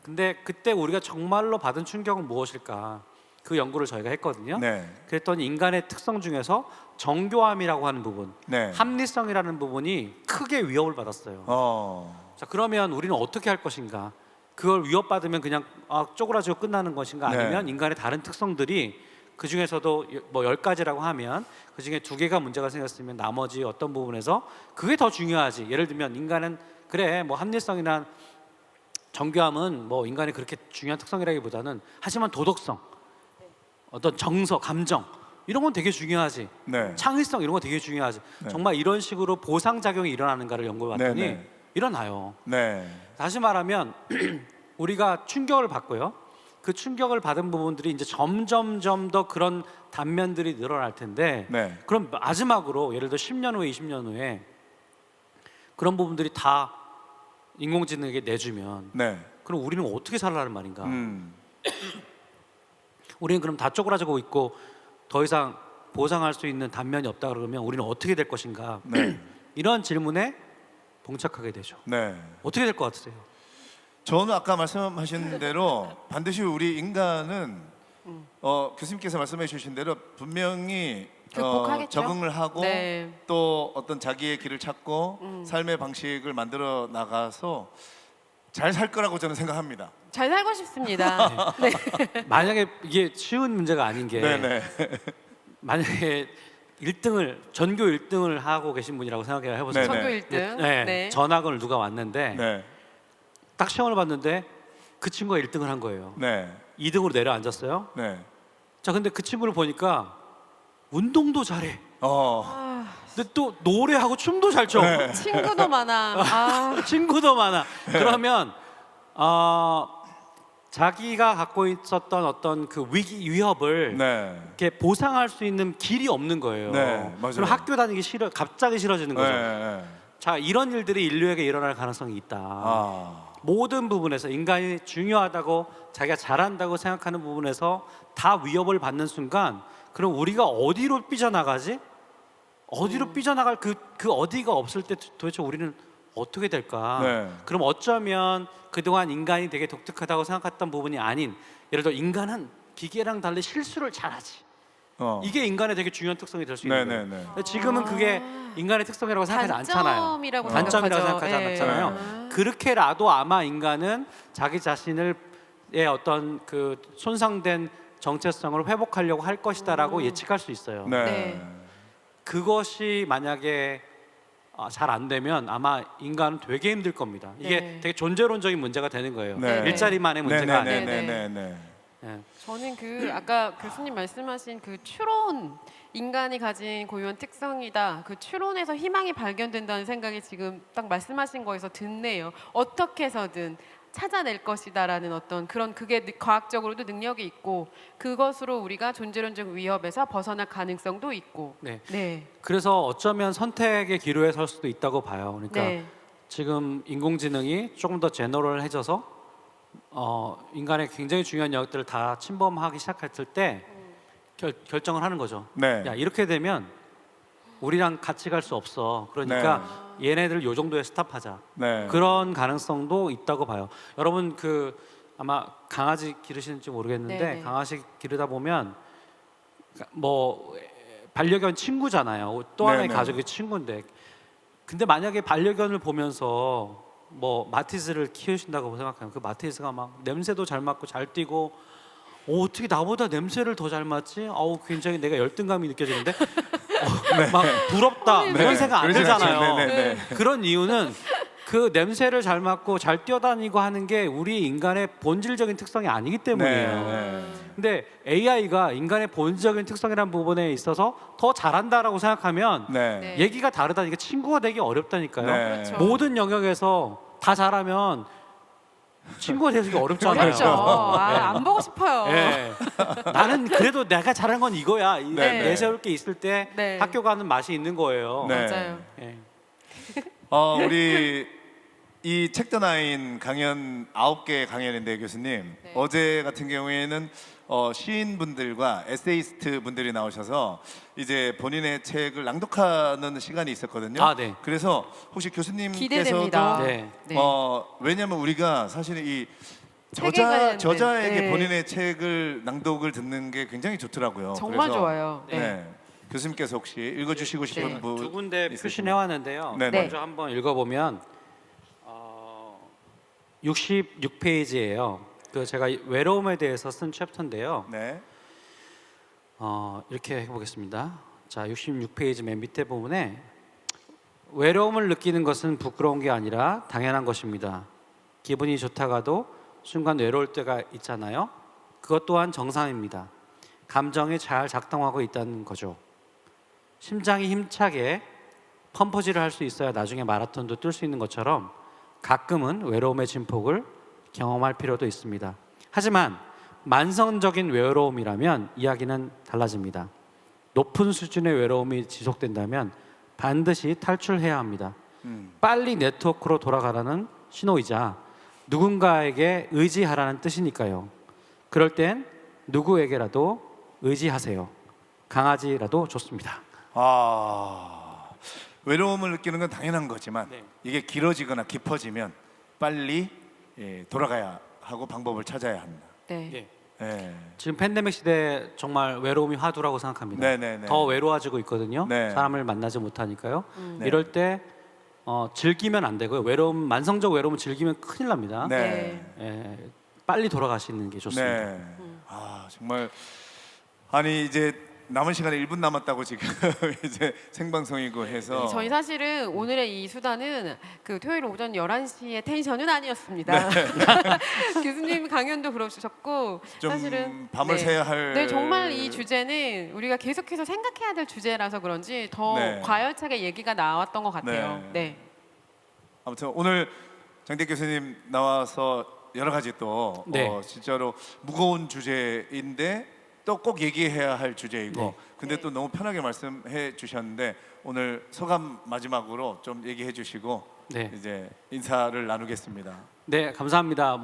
근데 그때 우리가 정말로 받은 충격은 무엇일까? 그 연구를 저희가 했거든요.
네.
그랬더니 인간의 특성 중에서 정교함이라고 하는 부분,
네.
합리성이라는 부분이 크게 위협을 받았어요.
어.
자, 그러면 우리는 어떻게 할 것인가? 그걸 위협받으면 그냥 쪼그라지고 끝나는 것인가?
네.
아니면 인간의 다른 특성들이 그 중에서도 뭐 10가지라고 하면 그 중에 2개가 문제가 생겼으면 나머지 어떤 부분에서 그게 더 중요하지. 예를 들면 인간은 그래 뭐 합리성이나 정교함은 뭐 인간이 그렇게 중요한 특성이라기보다는 하지만 도덕성, 어떤 정서, 감정 이런 건 되게 중요하지.
네.
창의성 이런 거 되게 중요하지.
네.
정말 이런 식으로 보상 작용이 일어나는가를 연구해 봤더니
네, 네.
일어나요.
네.
다시 말하면 우리가 충격을 받고요. 그 충격을 받은 부분들이 이제 점점점 더 그런 단면들이 늘어날 텐데
네.
그럼 마지막으로 예를 들어 10년 후에 20년 후에 그런 부분들이 다 인공지능에게 내주면
네.
그럼 우리는 어떻게 살라는 말인가?
음.
우리는 그럼 다 쪼그라지고 있고 더 이상 보상할 수 있는 단면이 없다 그러면 우리는 어떻게 될 것인가?
네.
이런 질문에 봉착하게 되죠.
네.
어떻게 될 것 같으세요?
저는 아까 말씀하신 대로 반드시 우리 인간은 교수님께서 말씀해 주신 대로 분명히
극복하겠죠.
적응을 하고
네.
또 어떤 자기의 길을 찾고 삶의 방식을 만들어 나가서 잘 살 거라고 저는 생각합니다.
잘 살고 싶습니다. 네.
만약에 이게 쉬운 문제가 아닌 게
네네.
만약에 1등을 전교 1등을 하고 계신 분이라고 생각해 보세요.
네네.
전교 1등.
네. 전학을 누가 왔는데
네.
딱 시험을 봤는데 그 친구가 1등을 한 거예요.
네.
2등으로 내려앉았어요.
네.
자, 근데 그 친구를 보니까 운동도 잘해. 근데 또 노래하고 춤도 잘 춰.
네.
친구도 많아.
친구도 많아. 그러면 자기가 갖고 있었던 어떤 그 위협을
네.
이렇게 보상할 수 있는 길이 없는 거예요.
네, 맞아요.
그럼 학교 다니기 갑자기 싫어지는 거죠.
네.
자, 이런 일들이 인류에게 일어날 가능성이 있다. 모든 부분에서 인간이 중요하다고 자기가 잘한다고 생각하는 부분에서 다 위협을 받는 순간 그럼 우리가 어디로 삐져나가지? 어디로 삐져나갈 그 어디가 없을 때 도대체 우리는 어떻게 될까?
네.
그럼 어쩌면 그동안 인간이 되게 독특하다고 생각했던 부분이 아닌 예를 들어 인간은 기계랑 달리 실수를 잘하지. 이게 인간의 되게 중요한 특성이 될 수 있는 거예요.
네네네.
근데 지금은 그게 인간의 특성이라고 생각하지 않잖아요.
단점이라고
단점이라고
생각하죠.
생각하지
예.
않잖아요. 그렇게라도 아마 인간은 자기 자신의 어떤 그 손상된 정체성을 회복하려고 할 것이다라고 예측할 수 있어요.
네.
네.
그것이 만약에 잘 안 되면 아마 인간은 되게 힘들 겁니다. 이게
네.
되게 존재론적인 문제가 되는 거예요.
네.
일자리만의 문제가 아니에요.
네네네.
예.
저는 아까 교수님 말씀하신 그 추론, 인간이 가진 고유한 특성이다. 그 추론에서 희망이 발견된다는 생각이 지금 딱 말씀하신 거에서 듣네요. 어떻게 해서든 찾아낼 것이다라는 어떤 그게 과학적으로도 능력이 있고 그것으로 우리가 존재론적 위협에서 벗어날 가능성도 있고.
네.
네.
그래서 어쩌면 선택의 기로에 설 수도 있다고 봐요. 그러니까
네.
지금 인공지능이 조금 더 제너럴해져서 인간의 굉장히 중요한 영역들을 다 침범하기 시작했을 때 결정을 하는 거죠.
네.
야, 이렇게 되면 우리랑 같이 갈 수 없어. 그러니까 얘네들 요 정도에 스탑하자.
네.
그런 가능성도 있다고 봐요. 여러분 아마 강아지 기르시는지 모르겠는데
네네.
강아지 기르다 보면 뭐 반려견 친구잖아요. 또 하나의
네네.
가족의 친구인데 근데 만약에 반려견을 보면서 뭐 마티즈를 키우신다고 생각하면 그 마티즈가 막 냄새도 잘 맡고 잘 뛰고 어떻게 나보다 냄새를 더 잘 맡지? 굉장히 내가 열등감이 느껴지는데 막 부럽다 이런 생각 안
그러진 않죠.
들잖아요.
네네네.
그런 이유는 그 냄새를 잘 맡고 잘 뛰어다니고 하는 게 우리 인간의 본질적인 특성이 아니기 때문이에요.
네.
근데 AI가 인간의 본질적인 특성이라는 부분에 있어서 더 잘한다라고 생각하면
네.
네.
얘기가 다르다니까 친구가 되기 어렵다니까요.
네.
그렇죠.
모든 영역에서 다 잘하면 친구가 되기 어렵잖아요.
어렵죠. 안 보고 싶어요.
예. 나는 그래도 내가 잘한 건 이거야.
네.
내세울 게 있을 때
네.
학교 가는 맛이 있는 거예요.
네.
맞아요.
예.
우리 이 책더나인 강연 9개 강연인데 교수님
네.
어제 같은 경우에는 시인분들과 에세이스트 분들이 나오셔서 이제 본인의 책을 낭독하는 시간이 있었거든요.
아, 네.
그래서 혹시 교수님께서도
기대됩니다.
네.
네.
왜냐면 우리가 사실 이
책에 관련된,
저자에게
네.
본인의 책을 낭독을 듣는 게 굉장히 좋더라고요.
정말
그래서,
좋아요.
네.
네.
교수님께서 혹시 읽어주시고 싶은
네.
분
두 군데
있으시면.
표시해 왔는데요.
네네.
먼저 한번 읽어보면 66페이지예요. 그 제가 외로움에 대해서 쓴 챕터인데요.
네.
이렇게 해보겠습니다. 자, 66페이지 맨 밑에 부분에 외로움을 느끼는 것은 부끄러운 게 아니라 당연한 것입니다. 기분이 좋다가도 순간 외로울 때가 있잖아요. 그것 또한 정상입니다. 감정이 잘 작동하고 있다는 거죠. 심장이 힘차게 펌프질을 할 수 있어야 나중에 마라톤도 뛸 수 있는 것처럼 가끔은 외로움의 진폭을 경험할 필요도 있습니다. 하지만 만성적인 외로움이라면 이야기는 달라집니다. 높은 수준의 외로움이 지속된다면 반드시 탈출해야 합니다. 빨리 네트워크로 돌아가라는 신호이자 누군가에게 의지하라는 뜻이니까요. 그럴 땐 누구에게라도 의지하세요. 강아지라도 좋습니다.
외로움을 느끼는 건 당연한 거지만
네.
이게 길어지거나 깊어지면 빨리 돌아가야 하고 방법을 찾아야 합니다.
네.
예.
예.
지금 팬데믹 시대 정말 외로움이 화두라고 생각합니다.
네네네.
더 외로워지고 있거든요.
네.
사람을 만나지 못하니까요.
네.
이럴 때 즐기면 안 되고요. 만성적 외로움을 즐기면 큰일 납니다.
네.
예, 빨리 돌아가시는 게 좋습니다.
네. 정말 아니 이제 남은 시간에 1분 남았다고 지금 이제 생방송이고 해서
저희 사실은 오늘의 이 수다는 그 토요일 오전 11시에 텐션은 아니었습니다. 교수님 강연도 그러셨고
좀
사실은
밤을
네.
새야 할
네, 정말 이 주제는 우리가 계속해서 생각해야 될 주제라서 그런지 더
네.
과열차게 얘기가 나왔던 것 같아요.
네.
네.
아무튼 오늘 장대 교수님 나와서 여러 가지 또
네.
진짜로 무거운 주제인데 또 꼭 얘기해야 할 주제이고
네.
근데
네.
또 너무 편하게 말씀해 주셨는데 오늘 소감 마지막으로 좀 얘기해 주시고
네.
이제 인사를 나누겠습니다.
네, 감사합니다.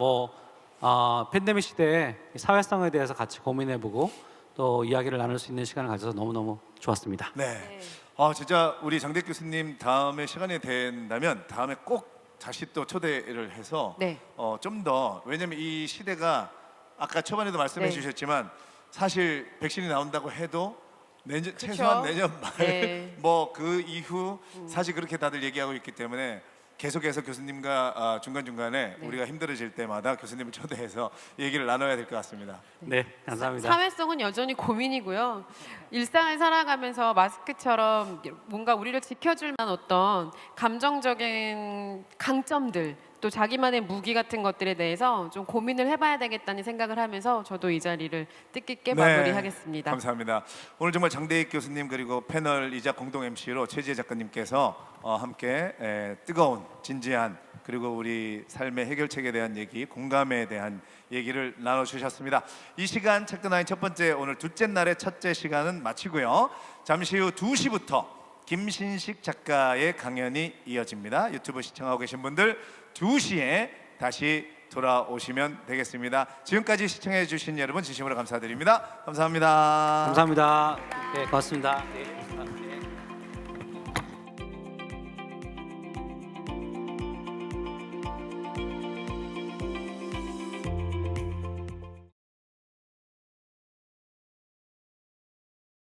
팬데믹 시대에 사회성에 대해서 같이 고민해보고 또 이야기를 나눌 수 있는 시간을 가져서 너무너무 좋았습니다.
네. 진짜 우리 장대 교수님 다음에 시간이 된다면 다음에 꼭 다시 또 초대를 해서
네.
좀 더 왜냐면 이 시대가 아까 초반에도 말씀해
네.
주셨지만 사실 백신이 나온다고 해도
그쵸?
최소한 내년 말
네.
뭐 그 이후 사실 그렇게 다들 얘기하고 있기 때문에 계속해서 교수님과 중간중간에
네.
우리가 힘들어질 때마다 교수님을 초대해서 얘기를 나눠야 될 것 같습니다.
네, 감사합니다.
사회성은 여전히 고민이고요. 일상을 살아가면서 마스크처럼 뭔가 우리를 지켜줄 만한 어떤 감정적인 강점들 또 자기만의 무기 같은 것들에 대해서 좀 고민을 해봐야 되겠다는 생각을 하면서 저도 이 자리를 뜻깊게 마무리하겠습니다.
감사합니다. 오늘 정말 장대익 교수님 그리고 패널이자 공동 MC로 최지혜 작가님께서 함께 뜨거운 진지한 그리고 우리 삶의 해결책에 대한 얘기, 공감에 대한 얘기를 나눠주셨습니다. 이 시간 책더나인 첫 번째 오늘 둘째 날의 첫째 시간은 마치고요. 잠시 후 2시부터 김신식 작가의 강연이 이어집니다. 유튜브 시청하고 계신 분들 2시에 다시 돌아오시면 되겠습니다. 지금까지 시청해 주신 여러분 진심으로 감사드립니다. 감사합니다.
감사합니다. 네, 고맙습니다. 네.